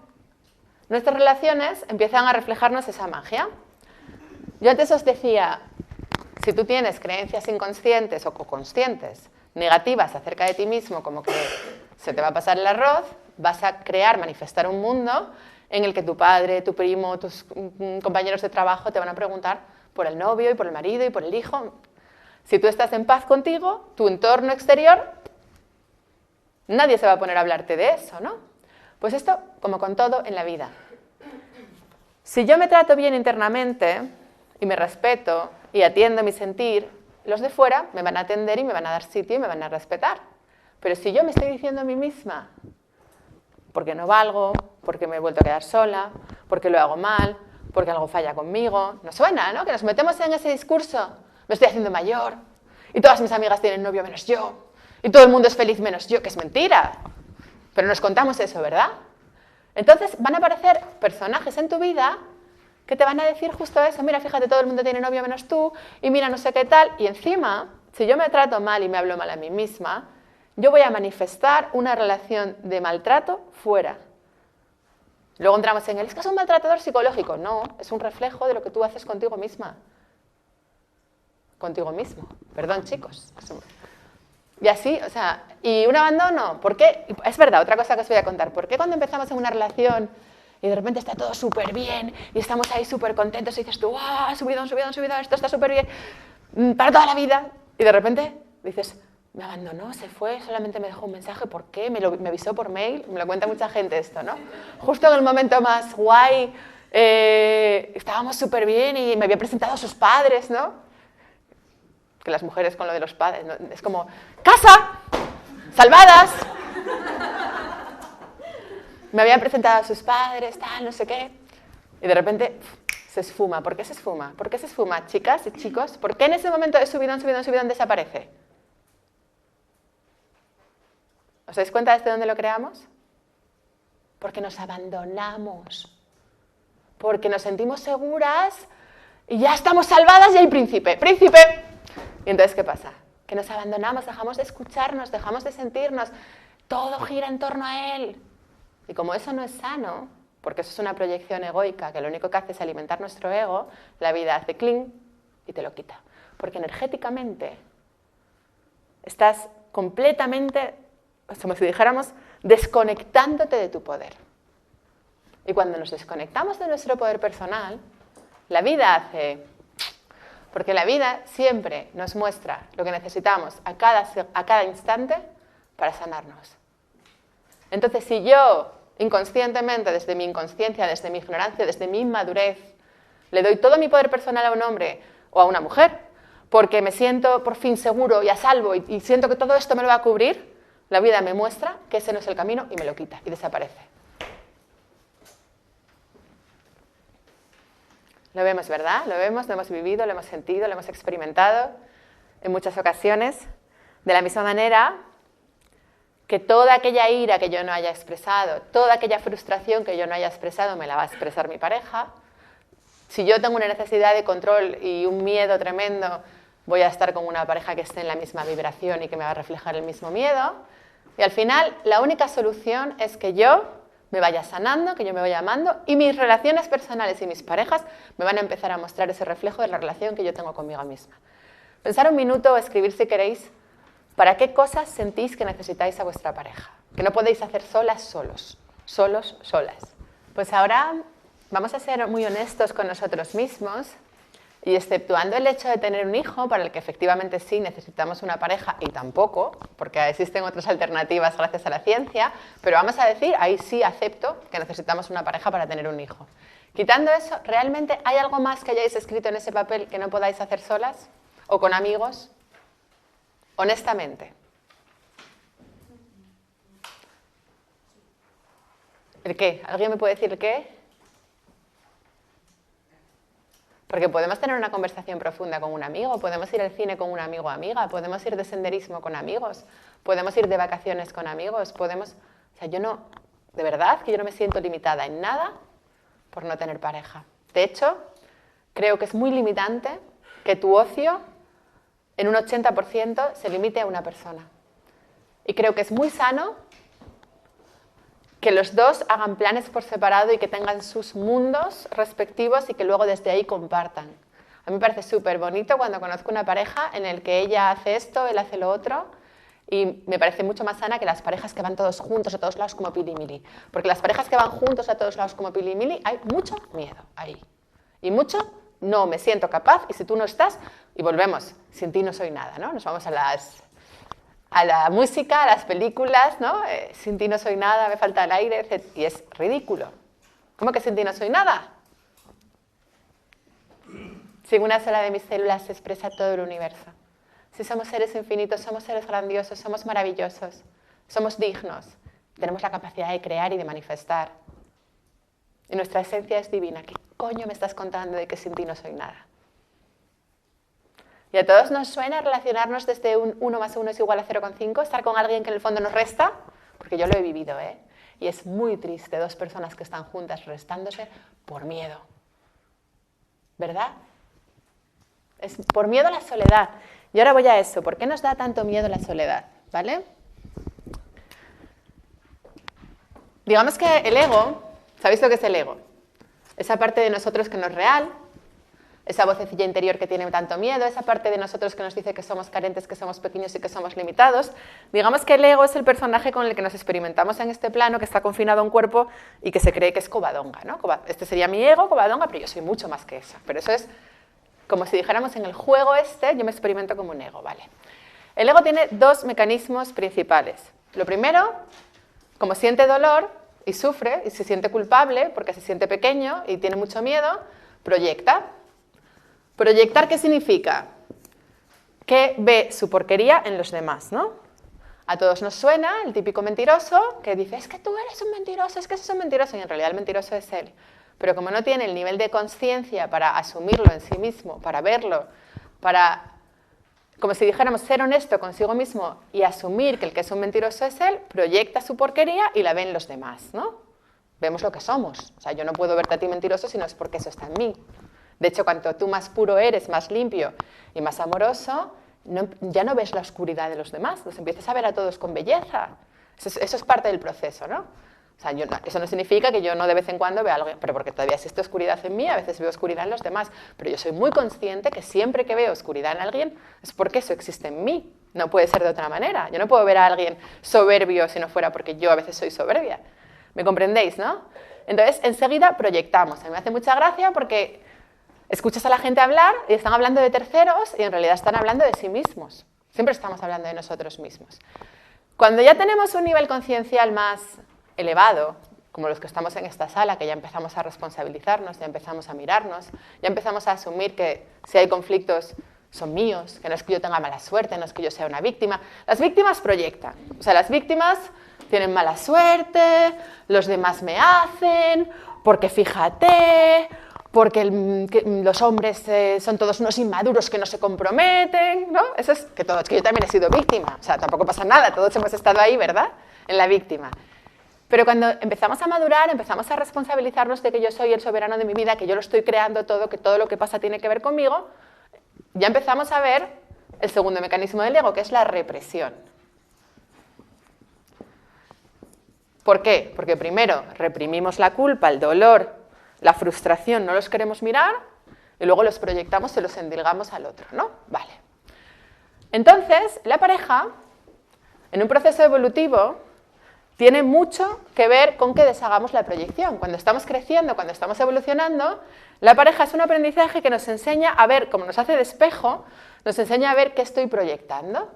nuestras relaciones empiezan a reflejarnos esa magia. Yo antes os decía, si tú tienes creencias inconscientes o conscientes negativas acerca de ti mismo, como que se te va a pasar el arroz, vas a manifestar un mundo en el que tu padre, tu primo, tus compañeros de trabajo te van a preguntar por el novio y por el marido y por el hijo. Si tú estás en paz contigo, tu entorno exterior, nadie se va a poner a hablarte de eso, ¿no? Pues esto, como con todo en la vida. Si yo me trato bien internamente y me respeto y atiendo mi sentir, los de fuera me van a atender y me van a dar sitio y me van a respetar. Pero si yo me estoy diciendo a mí misma, porque no valgo, porque me he vuelto a quedar sola, porque lo hago mal, porque algo falla conmigo, nos suena, ¿no? Que nos metemos en ese discurso. Me estoy haciendo mayor y todas mis amigas tienen novio menos yo y todo el mundo es feliz menos yo, que es mentira. Pero nos contamos eso, ¿verdad? Entonces van a aparecer personajes en tu vida que te van a decir justo eso. Mira, fíjate, todo el mundo tiene novio menos tú y mira no sé qué tal. Y encima, si yo me trato mal y me hablo mal a mí misma, yo voy a manifestar una relación de maltrato fuera. Luego entramos en es que es un maltratador psicológico. No, es un reflejo de lo que tú haces contigo misma. Contigo mismo. Perdón, chicos. Y así, o sea, y un abandono. ¿Por qué? Es verdad, otra cosa que os voy a contar. ¿Por qué cuando empezamos en una relación y de repente está todo súper bien y estamos ahí súper contentos y dices tú, ¡ah, subidón, subidón, subidón, esto está súper bien para toda la vida! Y de repente dices, me abandonó, se fue, solamente me dejó un mensaje, ¿por qué? Me avisó por mail, me lo cuenta mucha gente esto, ¿no? Justo en el momento más guay, estábamos súper bien y me había presentado a sus padres, ¿no? Que las mujeres con lo de los padres, ¿no? Es como, ¡casa! ¡Salvadas! Me habían presentado a sus padres, tal, no sé qué. Y de repente se esfuma. ¿Por qué se esfuma? ¿Por qué se esfuma, chicas y chicos? ¿Por qué en ese momento de subidón, subidón, subidón desaparece? ¿Os dais cuenta desde dónde lo creamos? Porque nos abandonamos. Porque nos sentimos seguras y ya estamos salvadas y hay príncipe. ¡Príncipe! Y entonces, ¿qué pasa? Que nos abandonamos, dejamos de escucharnos, dejamos de sentirnos. Todo gira en torno a él. Y como eso no es sano, porque eso es una proyección egoica, que lo único que hace es alimentar nuestro ego, la vida hace cling y te lo quita. Porque energéticamente estás completamente, como si dijéramos, desconectándote de tu poder. Y cuando nos desconectamos de nuestro poder personal, la vida hace... Porque la vida siempre nos muestra lo que necesitamos a cada instante para sanarnos. Entonces, si yo inconscientemente, desde mi inconsciencia, desde mi ignorancia, desde mi inmadurez, le doy todo mi poder personal a un hombre o a una mujer, porque me siento por fin seguro y a salvo y siento que todo esto me lo va a cubrir, la vida me muestra que ese no es el camino y me lo quita y desaparece. Lo vemos, ¿verdad? Lo vemos, lo hemos vivido, lo hemos sentido, lo hemos experimentado en muchas ocasiones. De la misma manera que toda aquella ira que yo no haya expresado, toda aquella frustración que yo no haya expresado, me la va a expresar mi pareja. Si yo tengo una necesidad de control y un miedo tremendo, voy a estar con una pareja que esté en la misma vibración y que me va a reflejar el mismo miedo. Y al final, la única solución es que yo me vaya sanando, que yo me vaya amando y mis relaciones personales y mis parejas me van a empezar a mostrar ese reflejo de la relación que yo tengo conmigo misma. Pensar un minuto o escribir si queréis para qué cosas sentís que necesitáis a vuestra pareja, que no podéis hacer solas, solos, solas. Pues ahora vamos a ser muy honestos con nosotros mismos y exceptuando el hecho de tener un hijo, para el que efectivamente sí necesitamos una pareja y tampoco, porque existen otras alternativas gracias a la ciencia, pero vamos a decir, ahí sí acepto que necesitamos una pareja para tener un hijo. Quitando eso, ¿realmente hay algo más que hayáis escrito en ese papel que no podáis hacer solas o con amigos? Honestamente. ¿El qué? ¿Alguien me puede decir el qué? Porque podemos tener una conversación profunda con un amigo, podemos ir al cine con un amigo o amiga, podemos ir de senderismo con amigos, podemos ir de vacaciones con amigos, podemos... O sea, yo no... De verdad que yo no me siento limitada en nada por no tener pareja. De hecho, creo que es muy limitante que tu ocio en un 80% se limite a una persona. Y creo que es muy sano que los dos hagan planes por separado y que tengan sus mundos respectivos y que luego desde ahí compartan. A mí me parece súper bonito cuando conozco una pareja en el que ella hace esto, él hace lo otro, y me parece mucho más sana que las parejas que van todos juntos a todos lados como pili-mili. Porque las parejas que van juntos a todos lados como pili-mili, hay mucho miedo ahí. Y mucho no me siento capaz, y si tú no estás, y volvemos, sin ti no soy nada, ¿no? Nos vamos a la música, a las películas, ¿no? Sin ti no soy nada, me falta el aire, etc. Y es ridículo. ¿Cómo que sin ti no soy nada? Si en una sola de mis células se expresa todo el universo. Si somos seres infinitos, somos seres grandiosos, somos maravillosos, somos dignos, tenemos la capacidad de crear y de manifestar. Y nuestra esencia es divina. ¿Qué coño me estás contando de que sin ti no soy nada? Y a todos nos suena relacionarnos desde un 1 más 1 es igual a 0,5, estar con alguien que en el fondo nos resta, porque yo lo he vivido, ¿eh? Y es muy triste, dos personas que están juntas restándose por miedo. ¿Verdad? Es por miedo a la soledad. Y ahora voy a eso. ¿Por qué nos da tanto miedo la soledad? ¿Vale? Digamos que el ego, ¿sabéis lo que es el ego? Esa parte de nosotros que no es real, esa vocecilla interior que tiene tanto miedo, esa parte de nosotros que nos dice que somos carentes, que somos pequeños y que somos limitados. Digamos que el ego es el personaje con el que nos experimentamos en este plano, que está confinado a un cuerpo y que se cree que es Covadonga, ¿no? Este sería mi ego, Covadonga, pero yo soy mucho más que eso. Pero eso es como si dijéramos en el juego este, yo me experimento como un ego, ¿vale? El ego tiene dos mecanismos principales. Lo primero, como siente dolor y sufre y se siente culpable porque se siente pequeño y tiene mucho miedo, proyecta. ¿Proyectar qué significa? Que ve su porquería en los demás, ¿no? A todos nos suena el típico mentiroso que dice, es que tú eres un mentiroso, es que sos un mentiroso, y en realidad el mentiroso es él. Pero como no tiene el nivel de conciencia para asumirlo en sí mismo, para verlo, para, como si dijéramos, ser honesto consigo mismo y asumir que el que es un mentiroso es él, proyecta su porquería y la ven los demás, ¿no? Vemos lo que somos. O sea, yo no puedo verte a ti mentiroso si no es porque eso está en mí. De hecho, cuanto tú más puro eres, más limpio y más amoroso, ya no ves la oscuridad de los demás, los empiezas a ver a todos con belleza. Eso es parte del proceso, ¿no? O sea, eso no significa que yo no de vez en cuando vea algo, pero porque todavía existe oscuridad en mí, a veces veo oscuridad en los demás, pero yo soy muy consciente que siempre que veo oscuridad en alguien es porque eso existe en mí, no puede ser de otra manera. Yo no puedo ver a alguien soberbio si no fuera porque yo a veces soy soberbia. ¿Me comprendéis, no? Entonces, enseguida proyectamos. A mí me hace mucha gracia porque escuchas a la gente hablar y están hablando de terceros y en realidad están hablando de sí mismos. Siempre estamos hablando de nosotros mismos. Cuando ya tenemos un nivel conciencial más elevado, como los que estamos en esta sala, que ya empezamos a responsabilizarnos, ya empezamos a mirarnos, ya empezamos a asumir que si hay conflictos son míos, que no es que yo tenga mala suerte, no es que yo sea una víctima. Las víctimas proyectan, o sea, las víctimas tienen mala suerte, los demás me hacen, porque fíjate, porque los hombres son todos unos inmaduros que no se comprometen, ¿no? Eso es que yo también he sido víctima, o sea, tampoco pasa nada, todos hemos estado ahí, ¿verdad? En la víctima. Pero cuando empezamos a madurar, empezamos a responsabilizarnos de que yo soy el soberano de mi vida, que yo lo estoy creando todo, que todo lo que pasa tiene que ver conmigo, ya empezamos a ver el segundo mecanismo del ego, que es la represión. ¿Por qué? Porque primero reprimimos la culpa, el dolor, la frustración, no los queremos mirar, y luego los proyectamos, se los endilgamos al otro, ¿no? Vale. Entonces, la pareja, en un proceso evolutivo, tiene mucho que ver con que deshagamos la proyección. Cuando estamos creciendo, cuando estamos evolucionando, la pareja es un aprendizaje que nos enseña a ver, como nos hace de espejo, nos enseña a ver qué estoy proyectando.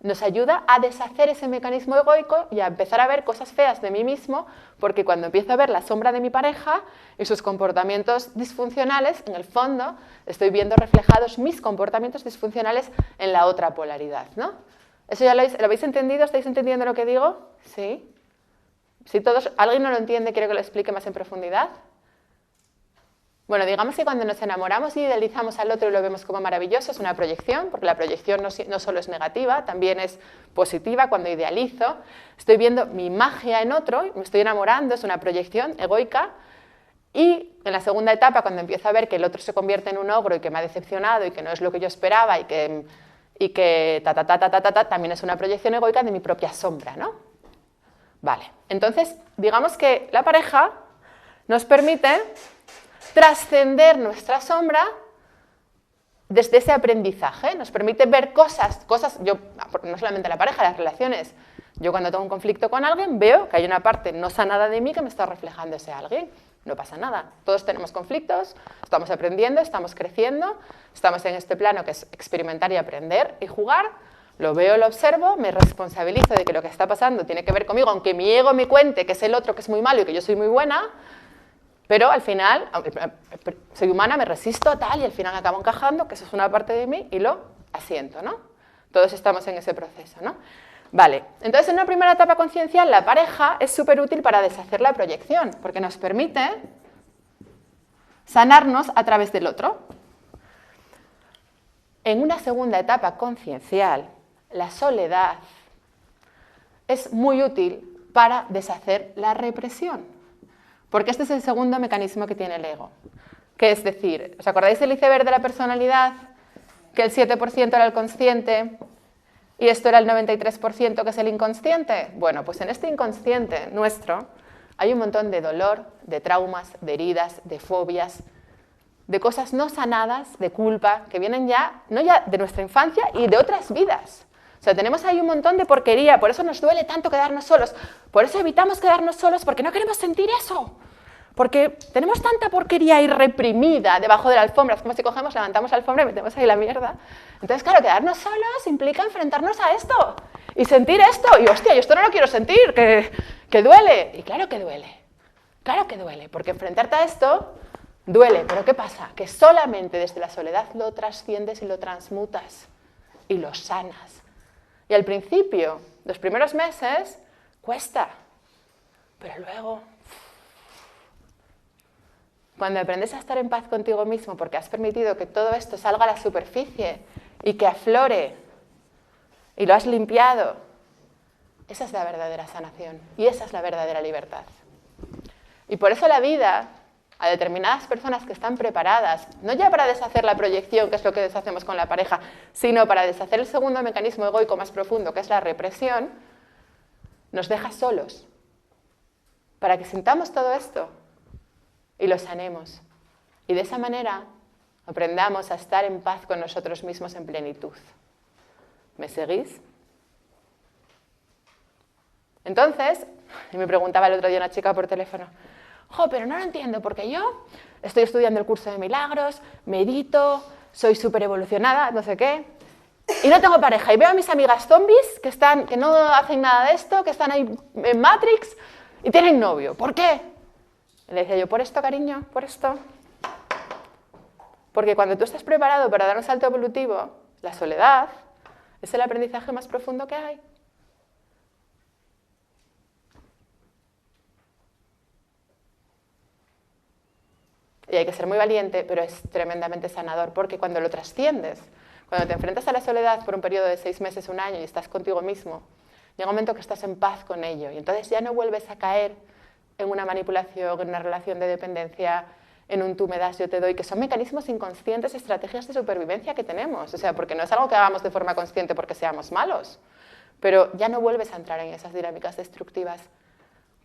Nos ayuda a deshacer ese mecanismo egoico y a empezar a ver cosas feas de mí mismo, porque cuando empiezo a ver la sombra de mi pareja y sus comportamientos disfuncionales, en el fondo estoy viendo reflejados mis comportamientos disfuncionales en la otra polaridad, ¿no? ¿Eso ya lo habéis entendido? ¿Estáis entendiendo lo que digo? ¿Sí? Si alguien no lo entiende, quiero que lo explique más en profundidad. Bueno, digamos que cuando nos enamoramos y idealizamos al otro y lo vemos como maravilloso, es una proyección, porque la proyección no solo es negativa, también es positiva. Cuando idealizo, estoy viendo mi magia en otro, me estoy enamorando, es una proyección egoica. Y en la segunda etapa, cuando empiezo a ver que el otro se convierte en un ogro y que me ha decepcionado y que no es lo que yo esperaba y que también es una proyección egoica de mi propia sombra, ¿no? Vale, entonces digamos que la pareja nos permite trascender nuestra sombra desde ese aprendizaje, nos permite ver cosas, no solamente la pareja, las relaciones. Yo cuando tengo un conflicto con alguien veo que hay una parte no sanada de mí que me está reflejando ese alguien. No pasa nada, todos tenemos conflictos, estamos aprendiendo, estamos creciendo, estamos en este plano que es experimentar y aprender y jugar. Lo veo, lo observo, me responsabilizo de que lo que está pasando tiene que ver conmigo, aunque mi ego me cuente que es el otro que es muy malo y que yo soy muy buena, pero al final, soy humana, me resisto tal y al final acabo encajando, que eso es una parte de mí y lo asiento, ¿no? Todos estamos en ese proceso, ¿no? Vale, entonces en una primera etapa conciencial la pareja es súper útil para deshacer la proyección, porque nos permite sanarnos a través del otro. En una segunda etapa conciencial, la soledad es muy útil para deshacer la represión, porque este es el segundo mecanismo que tiene el ego, que es decir, ¿os acordáis del iceberg de la personalidad? Que el 7% era el consciente y esto era el 93% que es el inconsciente. Bueno, pues en este inconsciente nuestro hay un montón de dolor, de traumas, de heridas, de fobias, de cosas no sanadas, de culpa, que vienen ya, no ya de nuestra infancia y de otras vidas. O sea, tenemos ahí un montón de porquería, por eso nos duele tanto quedarnos solos, por eso evitamos quedarnos solos, porque no queremos sentir eso. Porque tenemos tanta porquería ahí reprimida debajo de la alfombra, es como si cogemos, levantamos la alfombra y metemos ahí la mierda. Entonces, claro, quedarnos solos implica enfrentarnos a esto y sentir esto. Y hostia, yo esto no lo quiero sentir, que duele. Y claro que duele, porque enfrentarte a esto duele. Pero ¿qué pasa? Que solamente desde la soledad lo trasciendes y lo transmutas y lo sanas. Y al principio, los primeros meses, cuesta, pero luego, cuando aprendes a estar en paz contigo mismo porque has permitido que todo esto salga a la superficie y que aflore y lo has limpiado, esa es la verdadera sanación y esa es la verdadera libertad. Y por eso la vida, a determinadas personas que están preparadas, no ya para deshacer la proyección, que es lo que deshacemos con la pareja, sino para deshacer el segundo mecanismo egoico más profundo, que es la represión, nos deja solos, para que sintamos todo esto y lo sanemos. Y de esa manera aprendamos a estar en paz con nosotros mismos en plenitud. ¿Me seguís? Entonces, y me preguntaba el otro día una chica por teléfono, pero no lo entiendo, porque yo estoy estudiando el curso de milagros, medito, soy súper evolucionada, no sé qué, y no tengo pareja. Y veo a mis amigas zombies que no hacen nada de esto, que están ahí en Matrix, y tienen novio. ¿Por qué? Y le decía yo, por esto, cariño, por esto. Porque cuando tú estás preparado para dar un salto evolutivo, la soledad es el aprendizaje más profundo que hay. Y hay que ser muy valiente, pero es tremendamente sanador, porque cuando lo trasciendes, cuando te enfrentas a la soledad por un periodo de 6 meses, 1 año, y estás contigo mismo, llega un momento que estás en paz con ello, y entonces ya no vuelves a caer en una manipulación, en una relación de dependencia, en un tú me das, yo te doy, que son mecanismos inconscientes, estrategias de supervivencia que tenemos, o sea, porque no es algo que hagamos de forma consciente porque seamos malos, pero ya no vuelves a entrar en esas dinámicas destructivas.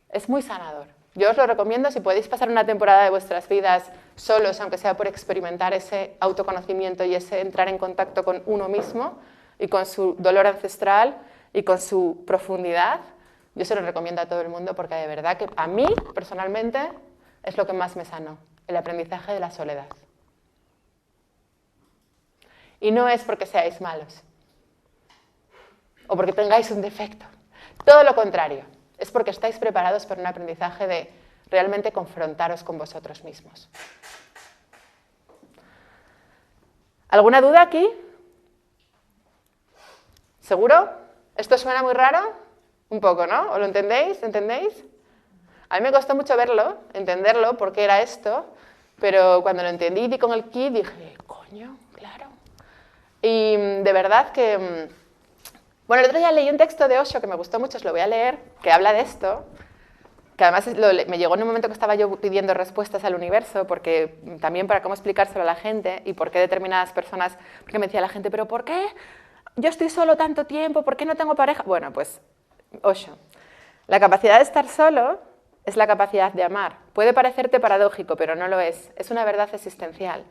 Es muy sanador. Yo os lo recomiendo si podéis pasar una temporada de vuestras vidas solos, aunque sea por experimentar ese autoconocimiento y ese entrar en contacto con uno mismo y con su dolor ancestral y con su profundidad. Yo se lo recomiendo a todo el mundo porque de verdad que a mí, personalmente, es lo que más me sanó, el aprendizaje de la soledad. Y no es porque seáis malos o porque tengáis un defecto, todo lo contrario. Es porque estáis preparados para un aprendizaje de realmente confrontaros con vosotros mismos. ¿Alguna duda aquí? ¿Seguro? ¿Esto suena muy raro? Un poco, ¿no? ¿O lo entendéis? ¿Entendéis? A mí me costó mucho verlo, entenderlo, por qué era esto, pero cuando lo entendí y di con el kit dije, coño, claro. Y de verdad que... Bueno, el otro día leí un texto de Osho que me gustó mucho, os lo voy a leer, que habla de esto, que además me llegó en un momento que estaba yo pidiendo respuestas al universo, porque también para cómo explicárselo a la gente y por qué determinadas personas, porque me decía la gente, pero ¿por qué yo estoy solo tanto tiempo? ¿Por qué no tengo pareja? Bueno, pues Osho, la capacidad de estar solo es la capacidad de amar. Puede parecerte paradójico, pero no lo es una verdad existencial.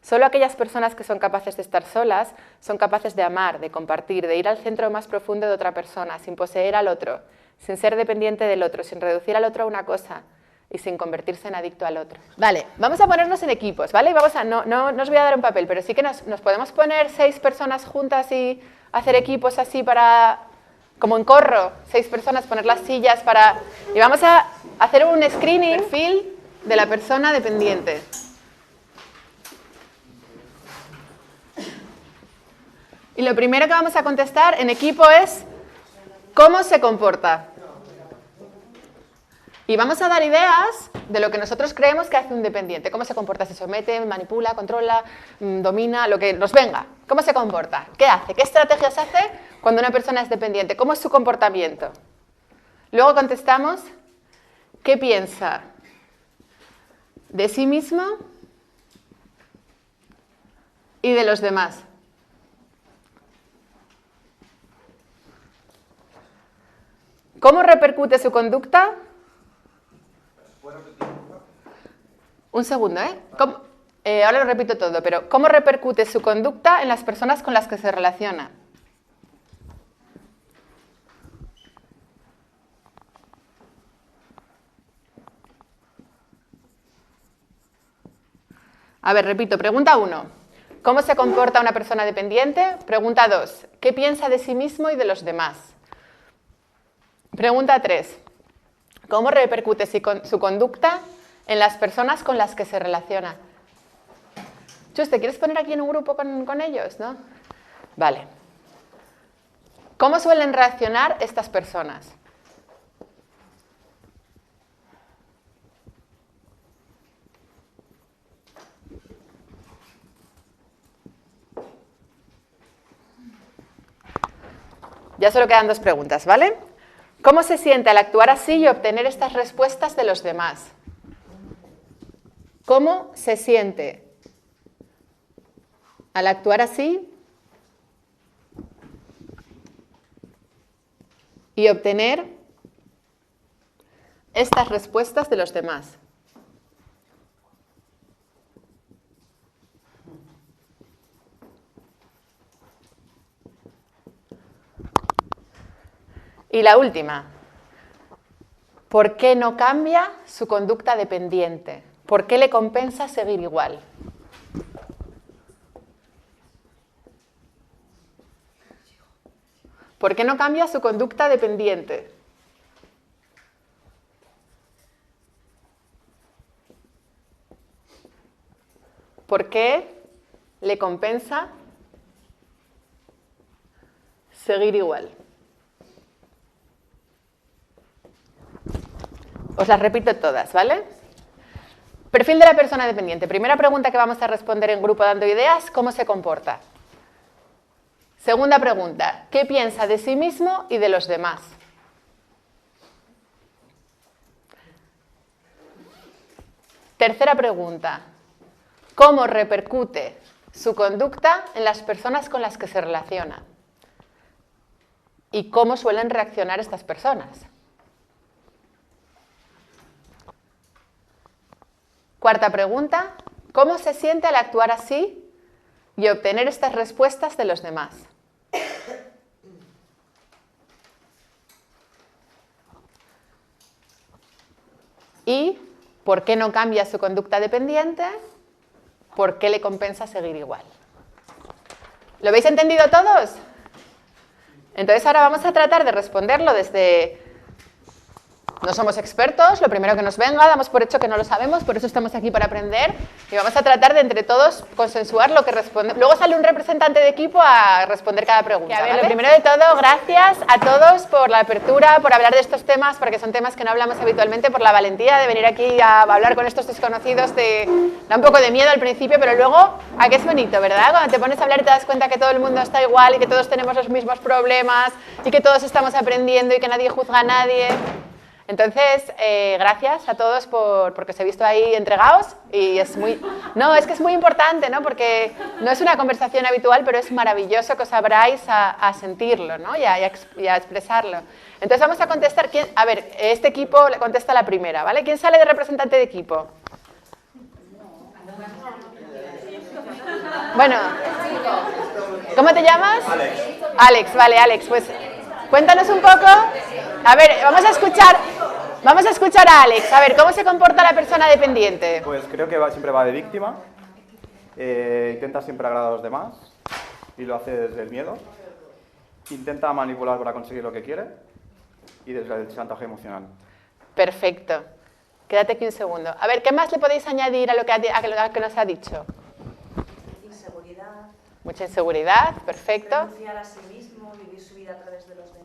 Solo aquellas personas que son capaces de estar solas son capaces de amar, de compartir, de ir al centro más profundo de otra persona, sin poseer al otro, sin ser dependiente del otro, sin reducir al otro a una cosa y sin convertirse en adicto al otro. Vale, vamos a ponernos en equipos, ¿vale? No os voy a dar un papel, pero sí que nos podemos poner 6 personas juntas y hacer equipos así para, como en corro, 6 personas, poner las sillas para... Y vamos a hacer un screening, perfil de la persona dependiente. Y lo primero que vamos a contestar en equipo es ¿cómo se comporta? Y vamos a dar ideas de lo que nosotros creemos que hace un dependiente. ¿Cómo se comporta? ¿Se somete, manipula, controla, domina? Lo que nos venga. ¿Cómo se comporta? ¿Qué hace? ¿Qué estrategias hace cuando una persona es dependiente? ¿Cómo es su comportamiento? Luego contestamos ¿qué piensa de sí mismo y de los demás? ¿Cómo repercute su conducta? Un segundo, ¿eh? Ahora lo repito todo, pero ¿cómo repercute su conducta en las personas con las que se relaciona? A ver, repito, pregunta 1. ¿Cómo se comporta una persona dependiente? Pregunta 2. ¿Qué piensa de sí mismo y de los demás? Pregunta 3. ¿Cómo repercute su conducta en las personas con las que se relaciona? Chus, ¿te quieres poner aquí en un grupo con ellos, no? Vale. ¿Cómo suelen reaccionar estas personas? Ya solo quedan 2 preguntas, ¿vale? ¿Cómo se siente al actuar así y obtener estas respuestas de los demás? ¿Cómo se siente al actuar así y obtener estas respuestas de los demás? Y la última, ¿por qué no cambia su conducta dependiente? ¿Por qué le compensa seguir igual? ¿Por qué no cambia su conducta dependiente? ¿Por qué le compensa seguir igual? Os las repito todas, ¿vale? Perfil de la persona dependiente. Primera pregunta que vamos a responder en grupo dando ideas, ¿cómo se comporta? Segunda pregunta, ¿qué piensa de sí mismo y de los demás? Tercera pregunta, ¿cómo repercute su conducta en las personas con las que se relaciona? ¿Y cómo suelen reaccionar estas personas? Cuarta pregunta, ¿cómo se siente al actuar así y obtener estas respuestas de los demás? ¿Y por qué no cambia su conducta dependiente? ¿Por qué le compensa seguir igual? ¿Lo habéis entendido todos? Entonces ahora vamos a tratar de responderlo desde... No somos expertos, lo primero que nos venga, damos por hecho que no lo sabemos, por eso estamos aquí para aprender y vamos a tratar de entre todos consensuar lo que responde. Luego sale un representante de equipo a responder cada pregunta. A ver, ¿vale? Lo primero de todo, gracias a todos por la apertura, por hablar de estos temas, porque son temas que no hablamos habitualmente, por la valentía de venir aquí a hablar con estos desconocidos. Da un poco de miedo al principio, pero luego, ¿a qué es bonito, verdad? Cuando te pones a hablar y te das cuenta que todo el mundo está igual y que todos tenemos los mismos problemas y que todos estamos aprendiendo y que nadie juzga a nadie. Entonces, gracias a todos porque os he visto ahí entregados y es muy... No, es que es muy importante, ¿no? Porque no es una conversación habitual, pero es maravilloso que os abráis a sentirlo, ¿no? y a expresarlo. Entonces vamos a contestar... A ver, este equipo le contesta la primera, ¿vale? ¿Quién sale de representante de equipo? Bueno, ¿cómo te llamas? Alex. Alex, vale, Alex, pues cuéntanos un poco... A ver, vamos a escuchar a Alex. A ver, ¿cómo se comporta la persona dependiente? Pues creo que siempre va de víctima, intenta siempre agradar a los demás y lo hace desde el miedo. Intenta manipular para conseguir lo que quiere y desde el chantaje emocional. Perfecto. Quédate aquí un segundo. A ver, ¿qué más le podéis añadir a lo que nos ha dicho? Inseguridad. Mucha inseguridad, perfecto. Renunciar a sí mismo, vivir su vida a través de los demás.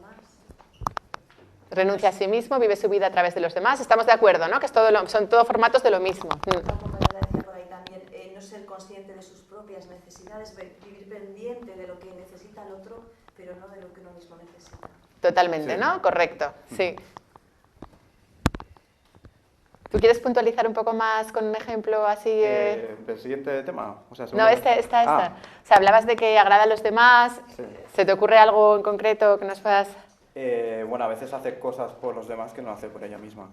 Renuncia a sí mismo, vive su vida a través de los demás. Estamos de acuerdo, ¿no? Que son todos formatos de lo mismo. Como ya decía por ahí también, no ser consciente de sus propias necesidades, vivir pendiente de lo que necesita el otro, pero no de lo que uno mismo necesita. Totalmente, Sí. ¿no? Correcto, sí. ¿Tú quieres puntualizar un poco más con un ejemplo así? ¿El siguiente tema? O sea, No, esta. Ah. O sea, hablabas de que agrada a los demás. Sí. ¿Se te ocurre algo en concreto que nos puedas...? Bueno, a veces hace cosas por los demás que no hace por ella misma.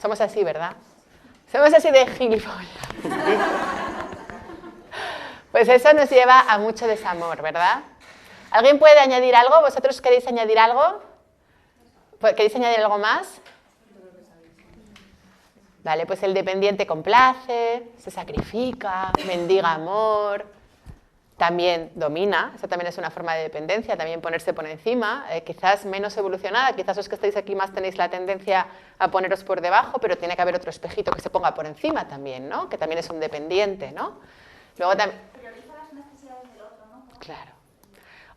Somos así, ¿verdad? Somos así de gilipollas. Pues eso nos lleva a mucho desamor, ¿verdad? ¿Alguien puede añadir algo? ¿Vosotros queréis añadir algo? ¿Queréis añadir algo más? Vale, pues el dependiente complace, se sacrifica, mendiga amor, también domina, eso también es una forma de dependencia, también ponerse por encima, quizás menos evolucionada, quizás los que estáis aquí más tenéis la tendencia a poneros por debajo, pero tiene que haber otro espejito que se ponga por encima también, ¿no? Que también es un dependiente, ¿no? Luego también... Prioriza las necesidades del otro, ¿no? Claro.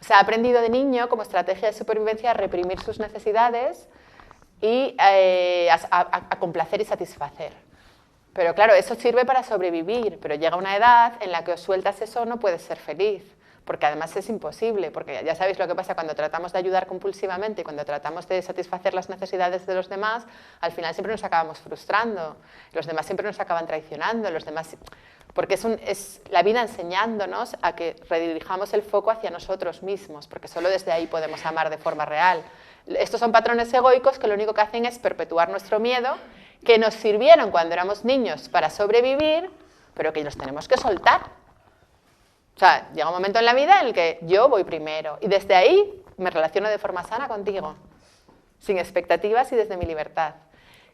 O sea, ha aprendido de niño como estrategia de supervivencia a reprimir sus necesidades y a complacer y satisfacer. Pero claro, eso sirve para sobrevivir, pero llega una edad en la que os sueltas eso, no puedes ser feliz, porque además es imposible, porque ya sabéis lo que pasa cuando tratamos de ayudar compulsivamente y cuando tratamos de satisfacer las necesidades de los demás, al final siempre nos acabamos frustrando, los demás siempre nos acaban traicionando, los demás... Porque es la vida enseñándonos a que redirijamos el foco hacia nosotros mismos, porque solo desde ahí podemos amar de forma real. Estos son patrones egoicos que lo único que hacen es perpetuar nuestro miedo, que nos sirvieron cuando éramos niños para sobrevivir, pero que los tenemos que soltar. O sea, llega un momento en la vida en el que yo voy primero y desde ahí me relaciono de forma sana contigo, sin expectativas y desde mi libertad.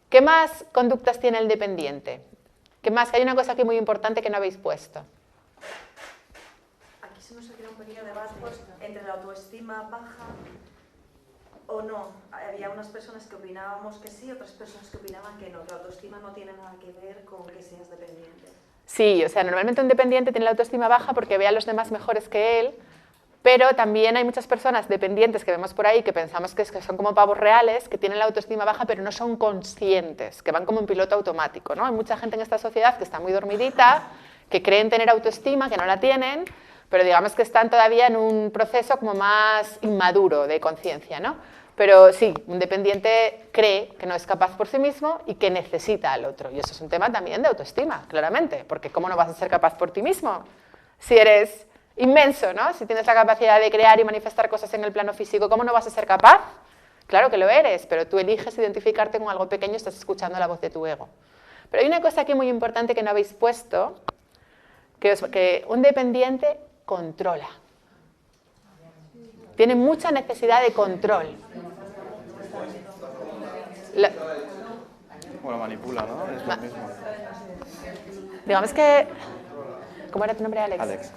¿Qué más conductas tiene el dependiente? ¿Qué más? Que hay una cosa aquí muy importante que no habéis puesto. Aquí se nos ha creado un pequeño debate entre la autoestima baja o no. Había unas personas que opinábamos que sí, otras personas que opinaban que no, que la autoestima no tiene nada que ver con que seas dependiente. Sí, o sea, normalmente un dependiente tiene la autoestima baja porque ve a los demás mejores que él, pero también hay muchas personas dependientes que vemos por ahí que pensamos que son como pavos reales, que tienen la autoestima baja pero no son conscientes, que van como en piloto automático, ¿no? Hay mucha gente en esta sociedad que está muy dormidita, que creen tener autoestima, que no la tienen, pero digamos que están todavía en un proceso como más inmaduro de conciencia, ¿no? Pero sí, un dependiente cree que no es capaz por sí mismo y que necesita al otro. Y eso es un tema también de autoestima, claramente, porque ¿cómo no vas a ser capaz por ti mismo? Si eres inmenso, ¿no? Si tienes la capacidad de crear y manifestar cosas en el plano físico, ¿cómo no vas a ser capaz? Claro que lo eres, pero tú eliges identificarte con algo pequeño y estás escuchando la voz de tu ego. Pero hay una cosa aquí muy importante que no habéis puesto, que un dependiente controla. Tiene mucha necesidad de control. Bueno, manipula, ¿no? Es lo mismo. Digamos que... ¿Cómo era tu nombre, Alex? Alex.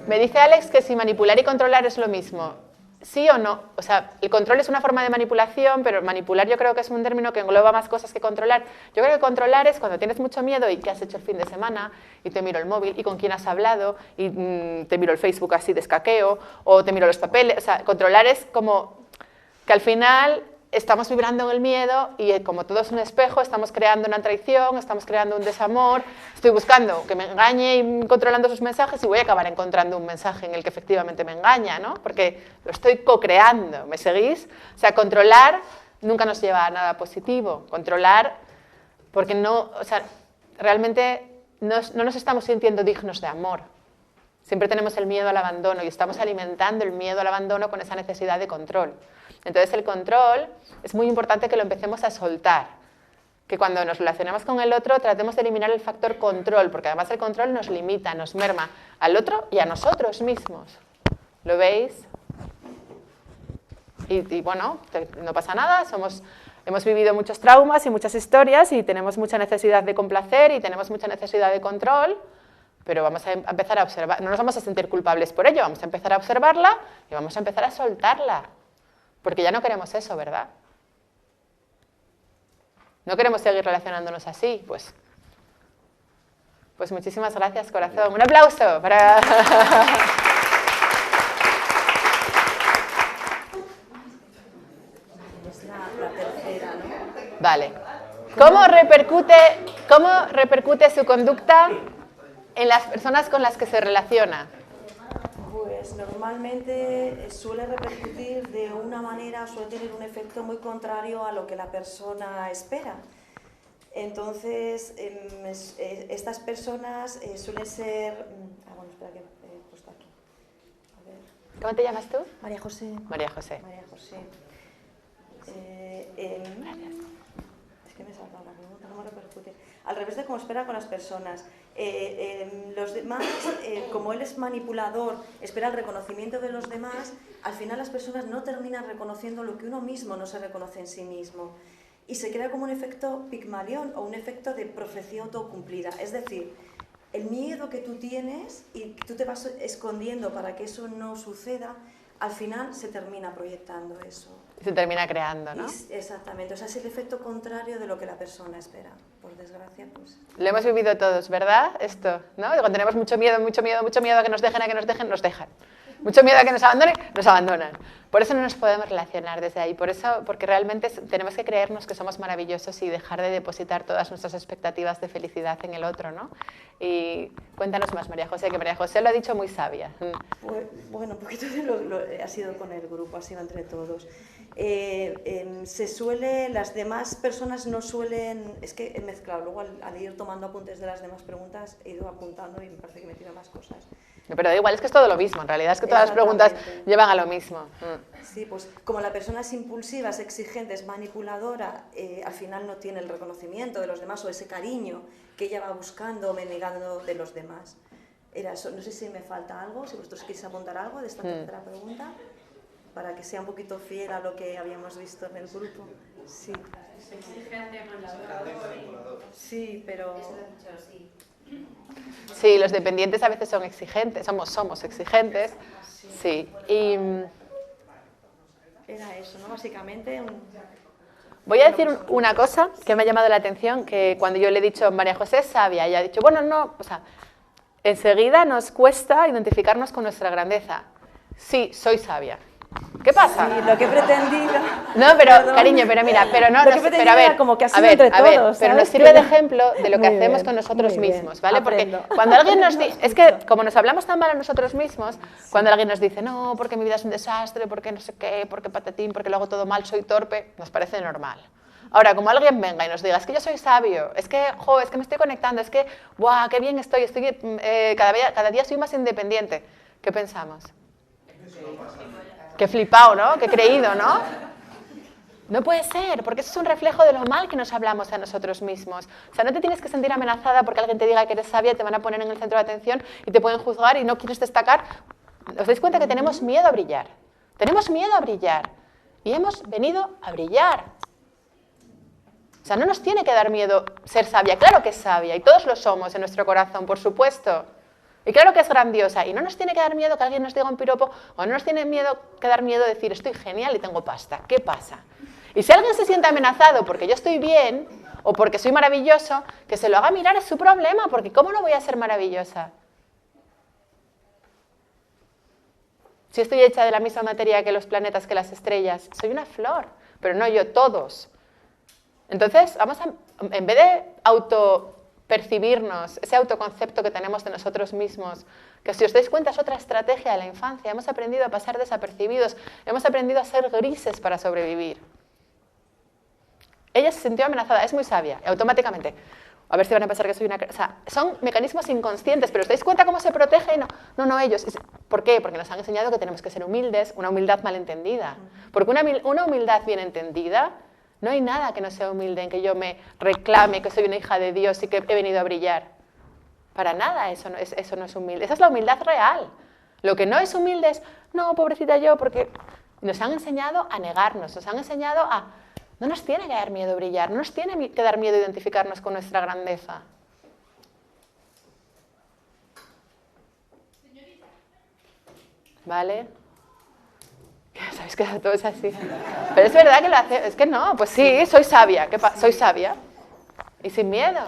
Me dice Alex que si manipular y controlar es lo mismo. ¿Sí o no? O sea, el control es una forma de manipulación, pero manipular yo creo que es un término que engloba más cosas que controlar. Yo creo que controlar es cuando tienes mucho miedo y qué has hecho el fin de semana, y te miro el móvil, y con quién has hablado, y te miro el Facebook así de escaqueo, o te miro los papeles. O sea, controlar es como que al final estamos vibrando en el miedo y como todo es un espejo, estamos creando una traición, estamos creando un desamor, estoy buscando que me engañe y controlando sus mensajes y voy a acabar encontrando un mensaje en el que efectivamente me engaña, ¿no? Porque lo estoy co-creando, ¿me seguís? O sea, controlar nunca nos lleva a nada positivo, controlar porque no, o sea, realmente no nos estamos sintiendo dignos de amor. Siempre tenemos el miedo al abandono y estamos alimentando el miedo al abandono con esa necesidad de control. Entonces el control es muy importante que lo empecemos a soltar, que cuando nos relacionamos con el otro tratemos de eliminar el factor control, porque además el control nos limita, nos merma al otro y a nosotros mismos. ¿Lo veis? Y bueno, no pasa nada, hemos vivido muchos traumas y muchas historias y tenemos mucha necesidad de complacer y tenemos mucha necesidad de control, pero vamos a empezar a observar, no nos vamos a sentir culpables por ello, vamos a empezar a observarla y vamos a empezar a soltarla. Porque ya no queremos eso, ¿verdad? No queremos seguir relacionándonos así, pues muchísimas gracias, corazón. Un aplauso para... Es la tercera, ¿no? Vale. ¿Cómo repercute su conducta en las personas con las que se relaciona? Pues normalmente suele repercutir de una manera, suele tener un efecto muy contrario a lo que la persona espera. Entonces, estas personas suelen ser... bueno, espera que he puesto aquí. A ver. ¿Cómo te llamas tú? María José. María José. María José. Gracias. Es que me he saltado la pregunta, ¿cómo repercute? Al revés de cómo espera con las personas. Los demás, como él es manipulador, espera el reconocimiento de los demás, al final las personas no terminan reconociendo lo que uno mismo no se reconoce en sí mismo. Y se crea como un efecto Pigmalión o un efecto de profecía autocumplida. Es decir, el miedo que tú tienes y tú te vas escondiendo para que eso no suceda, al final se termina proyectando eso. Se termina creando, ¿no? Exactamente, o sea, es el efecto contrario de lo que la persona espera. Por desgracia, pues... Lo hemos vivido todos, ¿verdad? Esto, ¿no? Cuando tenemos mucho miedo a que nos dejen, nos dejan. Mucho miedo a que nos abandonen, nos abandonan. Por eso no nos podemos relacionar desde ahí, porque realmente tenemos que creernos que somos maravillosos y dejar de depositar todas nuestras expectativas de felicidad en el otro, ¿no? Y cuéntanos más, María José, que María José lo ha dicho muy sabia. Pues, bueno, un poquito ha sido con el grupo, ha sido entre todos. Las demás personas no suelen, es que he mezclado, luego al ir tomando apuntes de las demás preguntas he ido apuntando y me parece que me tiro más cosas. Pero da igual, es que es todo lo mismo, en realidad es que todas las preguntas llevan a lo mismo. Sí, pues como la persona es impulsiva, es exigente, es manipuladora, al final no tiene el reconocimiento de los demás o ese cariño que ella va buscando o negando de los demás. Era eso, no sé si me falta algo, si vosotros queréis apuntar algo de esta tercera pregunta, para que sea un poquito fiel a lo que habíamos visto en el grupo. Sí. Exigente, manipulador. Sí, pero... Sí, los dependientes a veces son exigentes, somos exigentes, sí. Y era eso, ¿no? Básicamente voy a decir una cosa que me ha llamado la atención, que cuando yo le he dicho María José es sabia, ella ha dicho, bueno, no, o sea, enseguida nos cuesta identificarnos con nuestra grandeza. Sí, soy sabia. ¿Qué pasa? Sí, lo que he pretendido... No, pero Perdón. cariño, pero mira, pero no, Lo que he pretendido pero a ver, era como que ha sido a ver, entre a ver, todos, pero ¿sabes? nos sirve de ejemplo de lo que Muy hacemos bien, con nosotros muy bien. mismos, ¿vale? Porque Aprendo. cuando alguien nos dice, es que como nos hablamos tan mal a nosotros mismos, cuando alguien nos dice, no, porque mi vida es un desastre, porque no sé qué, porque patatín, porque lo hago todo mal, soy torpe, nos parece normal. Ahora, como alguien venga y nos diga, es que yo soy sabio, es que, jo, es que me estoy conectando, es que, ¡buah, qué bien estoy cada día soy más independiente! ¿Qué pensamos? Qué flipado, ¿no? Qué creído, ¿no? No puede ser, porque eso es un reflejo de lo mal que nos hablamos a nosotros mismos. O sea, no te tienes que sentir amenazada porque alguien te diga que eres sabia, te van a poner en el centro de atención y te pueden juzgar y no quieres destacar. ¿Os dais cuenta que tenemos miedo a brillar? Tenemos miedo a brillar. Y hemos venido a brillar. O sea, no nos tiene que dar miedo ser sabia. Claro que es sabia, y todos lo somos en nuestro corazón, por supuesto. Y claro que es grandiosa, y no nos tiene que dar miedo que alguien nos diga un piropo, o no nos tiene que dar miedo decir, estoy genial y tengo pasta. ¿Qué pasa? Y si alguien se siente amenazado porque yo estoy bien, o porque soy maravilloso, que se lo haga mirar, es su problema, porque ¿cómo no voy a ser maravillosa? Si estoy hecha de la misma materia que los planetas, que las estrellas, soy una flor, pero no yo, todos. Entonces, en vez de autopercibirnos, ese autoconcepto que tenemos de nosotros mismos, que si os dais cuenta es otra estrategia de la infancia, hemos aprendido a pasar desapercibidos, hemos aprendido a ser grises para sobrevivir. Ella se sintió amenazada, es muy sabia, automáticamente. A ver si van a pensar que soy una... O sea, son mecanismos inconscientes, pero ¿os dais cuenta cómo se protege? No, ellos. ¿Por qué? Porque nos han enseñado que tenemos que ser humildes, una humildad malentendida. Porque una humildad bien entendida, no hay nada que no sea humilde en que yo me reclame que soy una hija de Dios y que he venido a brillar. Para nada eso no es humilde. Esa es la humildad real. Lo que no es humilde es, no, pobrecita yo, porque nos han enseñado a negarnos, nos han enseñado a... No nos tiene que dar miedo brillar, no nos tiene que dar miedo identificarnos con nuestra grandeza. ¿Vale? ¿Sabéis que todo es así? Pero es verdad que lo hace... Es que no, pues sí, soy sabia. Soy sabia. Y sin miedo.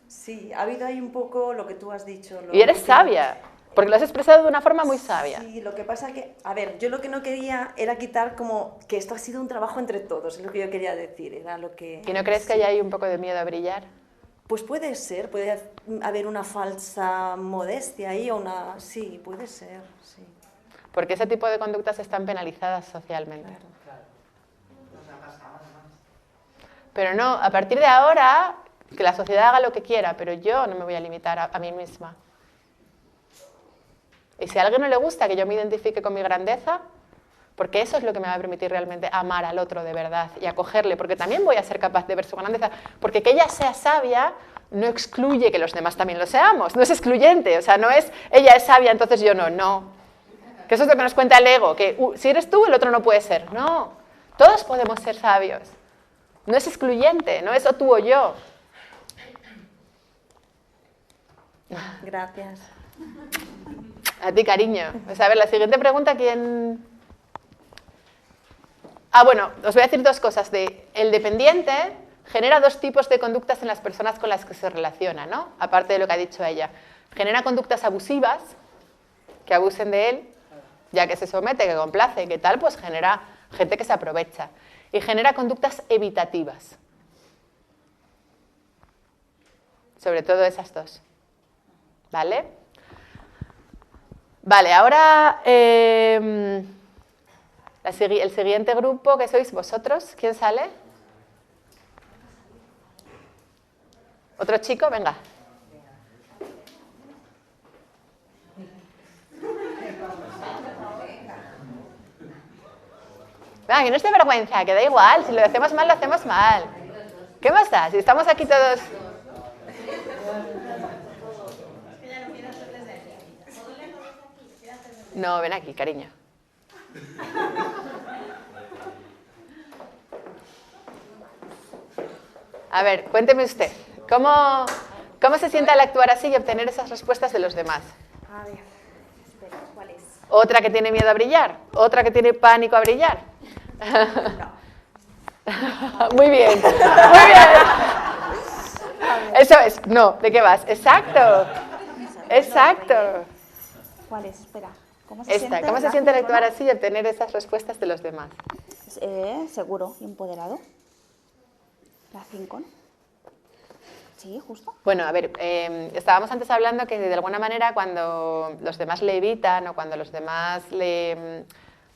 Sí, ha habido ahí un poco lo que tú has dicho. Y eres sabia. Porque lo has expresado de una forma muy sabia. Sí, lo que pasa que, a ver, yo lo que no quería era quitar como que esto ha sido un trabajo entre todos, es lo que yo quería decir, era lo que... ¿Y no crees que hay un poco de miedo a brillar? Pues puede ser, puede haber una falsa modestia ahí o una... Sí, puede ser, sí. Porque ese tipo de conductas están penalizadas socialmente. Claro. Pero no, a partir de ahora, que la sociedad haga lo que quiera, pero yo no me voy a limitar a mí misma. Y si a alguien no le gusta que yo me identifique con mi grandeza, porque eso es lo que me va a permitir realmente amar al otro de verdad y acogerle, porque también voy a ser capaz de ver su grandeza, porque que ella sea sabia no excluye que los demás también lo seamos, no es excluyente, o sea, no es ella es sabia, entonces yo no. Que eso es lo que nos cuenta el ego, que si eres tú, el otro no puede ser. No, todos podemos ser sabios. No es excluyente, no es o tú o yo. Gracias. A ti, cariño. Pues a ver, la siguiente pregunta, ¿quién...? Ah, bueno, os voy a decir dos cosas. El dependiente genera dos tipos de conductas en las personas con las que se relaciona, ¿no? Aparte de lo que ha dicho ella. Genera conductas abusivas, que abusen de él, ya que se somete, que complace, que tal, pues genera gente que se aprovecha. Y genera conductas evitativas. Sobre todo esas dos. ¿Vale? Vale, ahora el siguiente grupo, que sois vosotros. ¿Quién sale? ¿Otro chico? Venga. Venga, que no os dé vergüenza, que da igual. Si lo hacemos mal, lo hacemos mal. ¿Qué más da? Si estamos aquí todos... No, ven aquí, cariño. A ver, cuénteme usted, ¿cómo se siente al actuar así y obtener esas respuestas de los demás? A ver, espera, ¿cuál es? ¿Otra que tiene miedo a brillar? ¿Otra que tiene pánico a brillar? No. Muy bien, muy bien. Eso es, no, ¿de qué vas? Exacto. Exacto. ¿Cuál es? Espera. ¿Cómo se siente? ¿Cómo se siente actuar así y obtener esas respuestas de los demás? Seguro y empoderado. La 5, ¿no? Sí, justo. Bueno, a ver, estábamos antes hablando que de alguna manera cuando los demás le evitan o cuando los demás le...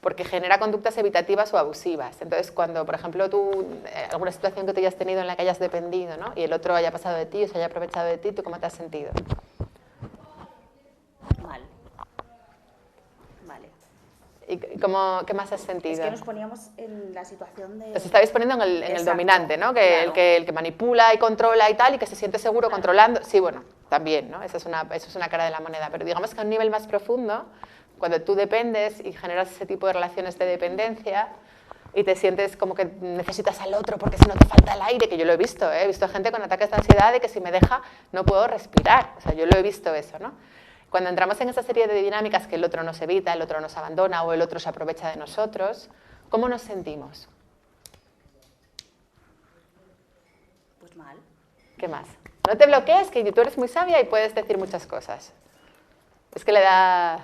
porque genera conductas evitativas o abusivas. Entonces, cuando, por ejemplo, tú, alguna situación que tú hayas tenido en la que hayas dependido, ¿no? Y el otro haya pasado de ti o se haya aprovechado de ti, ¿tú cómo te has sentido? Mal. Vale. ¿Y qué más has sentido? Es que nos poníamos en la situación de... Os estabais poniendo en el Exacto, dominante, ¿no? claro. El que manipula y controla y tal, y que se siente seguro controlando. Sí, bueno, también, ¿no? Eso es una cara de la moneda. Pero digamos que a un nivel más profundo, cuando tú dependes y generas ese tipo de relaciones de dependencia y te sientes como que necesitas al otro porque si no te falta el aire, que yo lo he visto, ¿eh? He visto gente con ataques de ansiedad de que si me deja no puedo respirar. O sea, yo lo he visto eso, ¿no? Cuando entramos en esa serie de dinámicas que el otro nos evita, el otro nos abandona o el otro se aprovecha de nosotros, ¿cómo nos sentimos? Pues mal. ¿Qué más? No te bloquees, que tú eres muy sabia y puedes decir muchas cosas. Es que le da...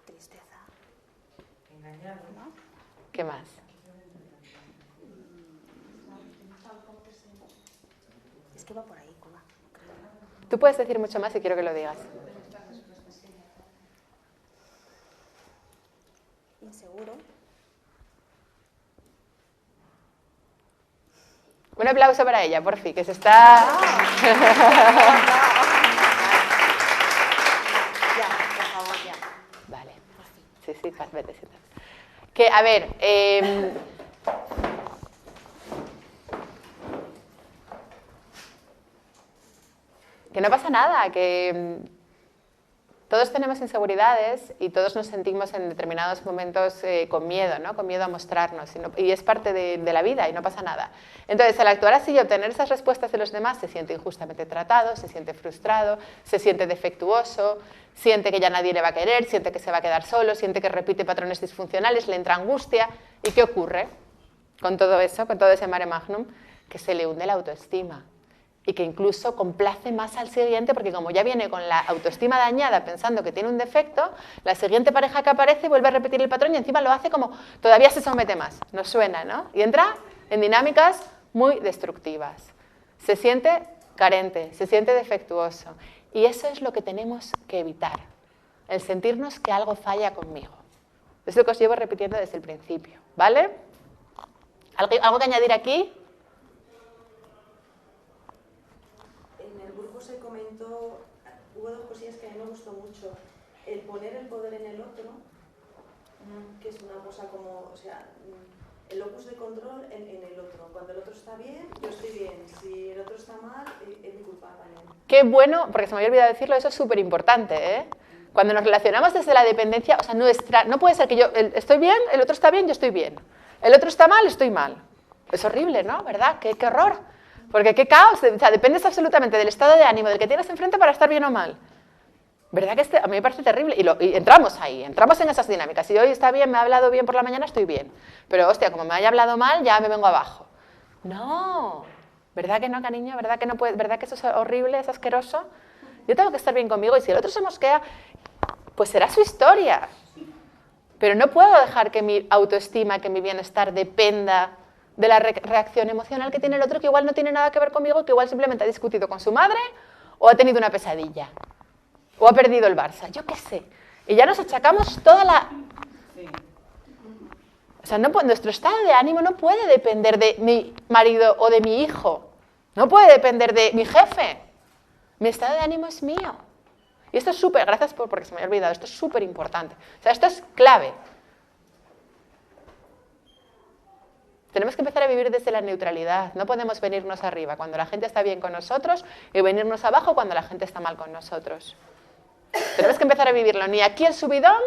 Tristeza. Engañado. ¿No? ¿Qué más? Es que va por ahí, Cuba. Creo. Tú puedes decir mucho más y quiero que lo digas. Inseguro. Un aplauso para ella, por fin, que se está... Ya, por favor, ya. Vale. Sí, vete, siéntate. Que, a ver, que no pasa nada, que todos tenemos inseguridades y todos nos sentimos en determinados momentos con miedo, ¿no? Con miedo a mostrarnos. Y es parte de la vida y no pasa nada. Entonces, al actuar así y obtener esas respuestas de los demás, se siente injustamente tratado, se siente frustrado, se siente defectuoso, siente que ya nadie le va a querer, siente que se va a quedar solo, siente que repite patrones disfuncionales, le entra angustia. ¿Y qué ocurre con todo eso, con todo ese mare magnum? Que se le hunde la autoestima. Y que incluso complace más al siguiente, porque como ya viene con la autoestima dañada pensando que tiene un defecto, la siguiente pareja que aparece vuelve a repetir el patrón y encima lo hace como todavía se somete más. Nos suena, ¿no? Y entra en dinámicas muy destructivas. Se siente carente, se siente defectuoso. Y eso es lo que tenemos que evitar, el sentirnos que algo falla conmigo. Es lo que os llevo repitiendo desde el principio, ¿vale? ¿Algo que añadir aquí? Se comentó, hubo dos cosillas que a mí me gustó mucho. El poner el poder en el otro, que es una cosa como, o sea, el locus de control en el otro. Cuando el otro está bien, yo estoy bien. Si el otro está mal, es mi culpa también. Qué bueno, porque se me había olvidado decirlo, eso es súper importante, ¿eh? Cuando nos relacionamos desde la dependencia, o sea, no puede ser que yo estoy bien, el otro está bien, yo estoy bien. El otro está mal, estoy mal. Es horrible, ¿no? ¿Verdad? ¡Qué horror! Porque qué caos, o sea, dependes absolutamente del estado de ánimo del que tienes enfrente para estar bien o mal. ¿Verdad que a mí me parece terrible? Y entramos ahí, entramos en esas dinámicas. Si hoy está bien, me ha hablado bien por la mañana, estoy bien. Pero, hostia, como me haya hablado mal, ya me vengo abajo. No, ¿verdad que no, cariño? ¿Verdad que no puede? ¿Verdad que eso es horrible, es asqueroso? Yo tengo que estar bien conmigo y si el otro se mosquea, pues será su historia. Pero no puedo dejar que mi autoestima, que mi bienestar dependa de la reacción emocional que tiene el otro, que igual no tiene nada que ver conmigo, que igual simplemente ha discutido con su madre o ha tenido una pesadilla o ha perdido el Barça, yo qué sé. Y ya nos achacamos toda la... O sea, nuestro estado de ánimo no puede depender de mi marido o de mi hijo, no puede depender de mi jefe. Mi estado de ánimo es mío. Y esto es súper, gracias porque se me había olvidado, esto es súper importante. O sea, esto es clave. Tenemos que empezar a vivir desde la neutralidad. No podemos venirnos arriba cuando la gente está bien con nosotros y venirnos abajo cuando la gente está mal con nosotros. Tenemos que empezar a vivirlo, ni aquí el subidón,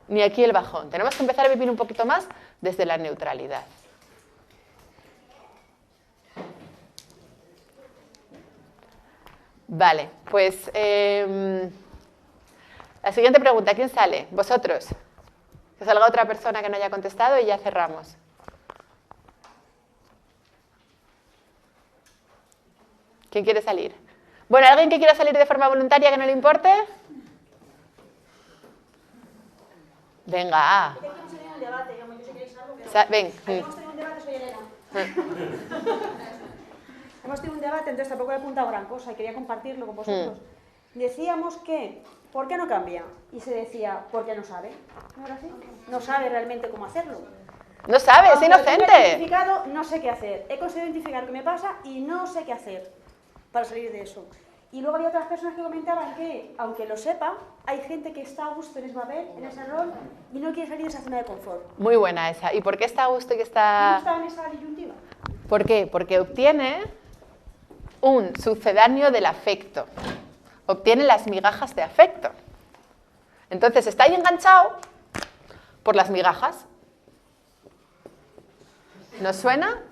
ni aquí el bajón. Tenemos que empezar a vivir un poquito más desde la neutralidad. Vale, pues la siguiente pregunta, ¿quién sale? ¿Vosotros? Que salga otra persona que no haya contestado y ya cerramos. ¿Quién quiere salir? Bueno, ¿alguien que quiera salir de forma voluntaria que no le importe? Venga. Hemos tenido un debate, yo sé que queréis algo, pero... Ven. Hemos tenido un debate, soy Elena. Hemos tenido un debate, entonces tampoco he apuntado gran cosa y quería compartirlo con vosotros. Decíamos que, ¿por qué no cambia? Y se decía, porque no sabe. ¿No era así? No sabe realmente cómo hacerlo. No sabe, es Aunque lo tenga inocente. identificado, no sé qué hacer. He conseguido identificar lo que me pasa y no sé qué hacer para salir de eso. Y luego había otras personas que comentaban que, aunque lo sepa, hay gente que está a gusto en ese papel, en ese rol, y no quiere salir de esa zona de confort. Muy buena esa. ¿Y por qué está a gusto y que ¿No está...? estaba en esa disyuntiva? ¿Por qué? Porque obtiene un sucedáneo del afecto. Obtiene las migajas de afecto. Entonces está ahí enganchado por las migajas. ¿Nos suena?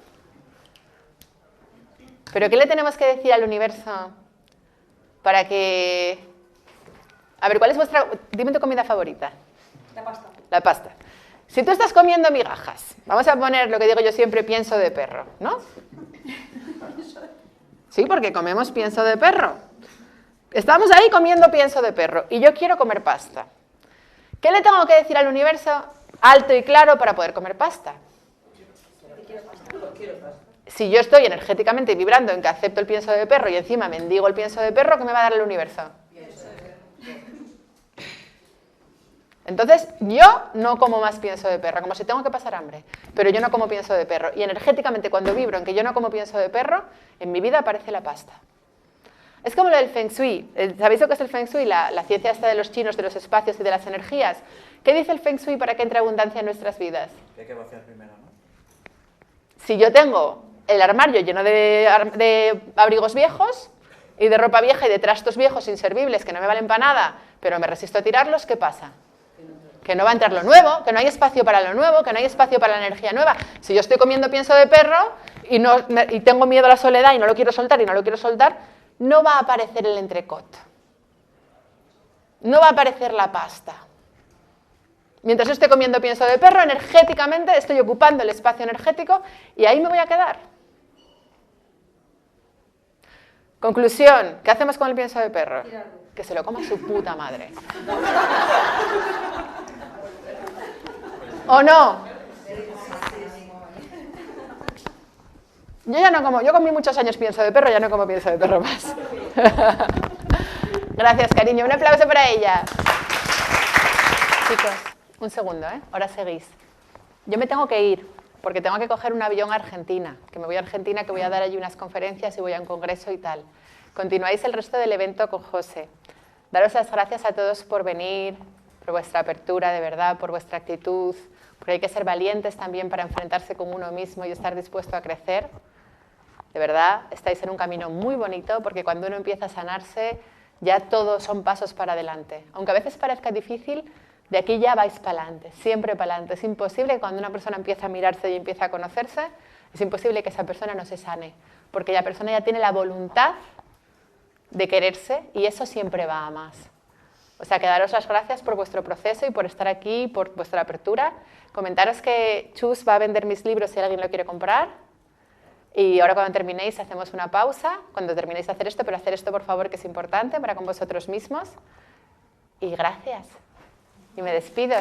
¿Pero qué le tenemos que decir al universo para que... A ver, ¿cuál es vuestra... Dime tu comida favorita. La pasta. La pasta. Si tú estás comiendo migajas, vamos a poner lo que digo yo siempre, pienso de perro, ¿no? Sí, porque comemos pienso de perro. Estamos ahí comiendo pienso de perro y yo quiero comer pasta. ¿Qué le tengo que decir al universo alto y claro para poder comer pasta? Si yo estoy energéticamente vibrando en que acepto el pienso de perro y encima mendigo el pienso de perro, ¿qué me va a dar el universo? Entonces, yo no como más pienso de perro, como si tengo que pasar hambre, pero yo no como pienso de perro. Y energéticamente, cuando vibro en que yo no como pienso de perro, en mi vida aparece la pasta. Es como lo del Feng Shui. ¿Sabéis lo que es el Feng Shui? La ciencia esta de los chinos, de los espacios y de las energías. ¿Qué dice el Feng Shui para que entre abundancia en nuestras vidas? Que hay que vaciar primero, ¿no? Si yo tengo el armario lleno de abrigos viejos y de ropa vieja y de trastos viejos inservibles que no me valen para nada, pero me resisto a tirarlos, ¿qué pasa? Que no va a entrar lo nuevo, que no hay espacio para lo nuevo, que no hay espacio para la energía nueva. Si yo estoy comiendo pienso de perro y tengo miedo a la soledad y no lo quiero soltar, no va a aparecer el entrecot. No va a aparecer la pasta. Mientras yo esté comiendo pienso de perro, energéticamente estoy ocupando el espacio energético y ahí me voy a quedar. Conclusión, ¿qué hacemos con el pienso de perro? Que se lo coma su puta madre. ¿O no? Yo ya no como, yo comí muchos años pienso de perro, ya no como pienso de perro más. Gracias, cariño. Un aplauso para ella. Chicos, un segundo, ¿eh? Ahora seguís. Yo me tengo que ir, porque tengo que coger un avión a Argentina, que me voy a Argentina, que voy a dar allí unas conferencias y voy a un congreso y tal. Continuáis el resto del evento con José. Daros las gracias a todos por venir, por vuestra apertura, de verdad, por vuestra actitud, porque hay que ser valientes también para enfrentarse con uno mismo y estar dispuesto a crecer. De verdad, estáis en un camino muy bonito, porque cuando uno empieza a sanarse, ya todos son pasos para adelante. Aunque a veces parezca difícil, de aquí ya vais para adelante, siempre para adelante. Es imposible que cuando una persona empieza a mirarse y empieza a conocerse, es imposible que esa persona no se sane, porque la persona ya tiene la voluntad de quererse y eso siempre va a más. O sea, que daros las gracias por vuestro proceso y por estar aquí, por vuestra apertura. Comentaros que Chus va a vender mis libros si alguien lo quiere comprar. Y ahora cuando terminéis hacemos una pausa, cuando terminéis de hacer esto, pero hacer esto por favor que es importante para con vosotros mismos. Y gracias. Y me despido.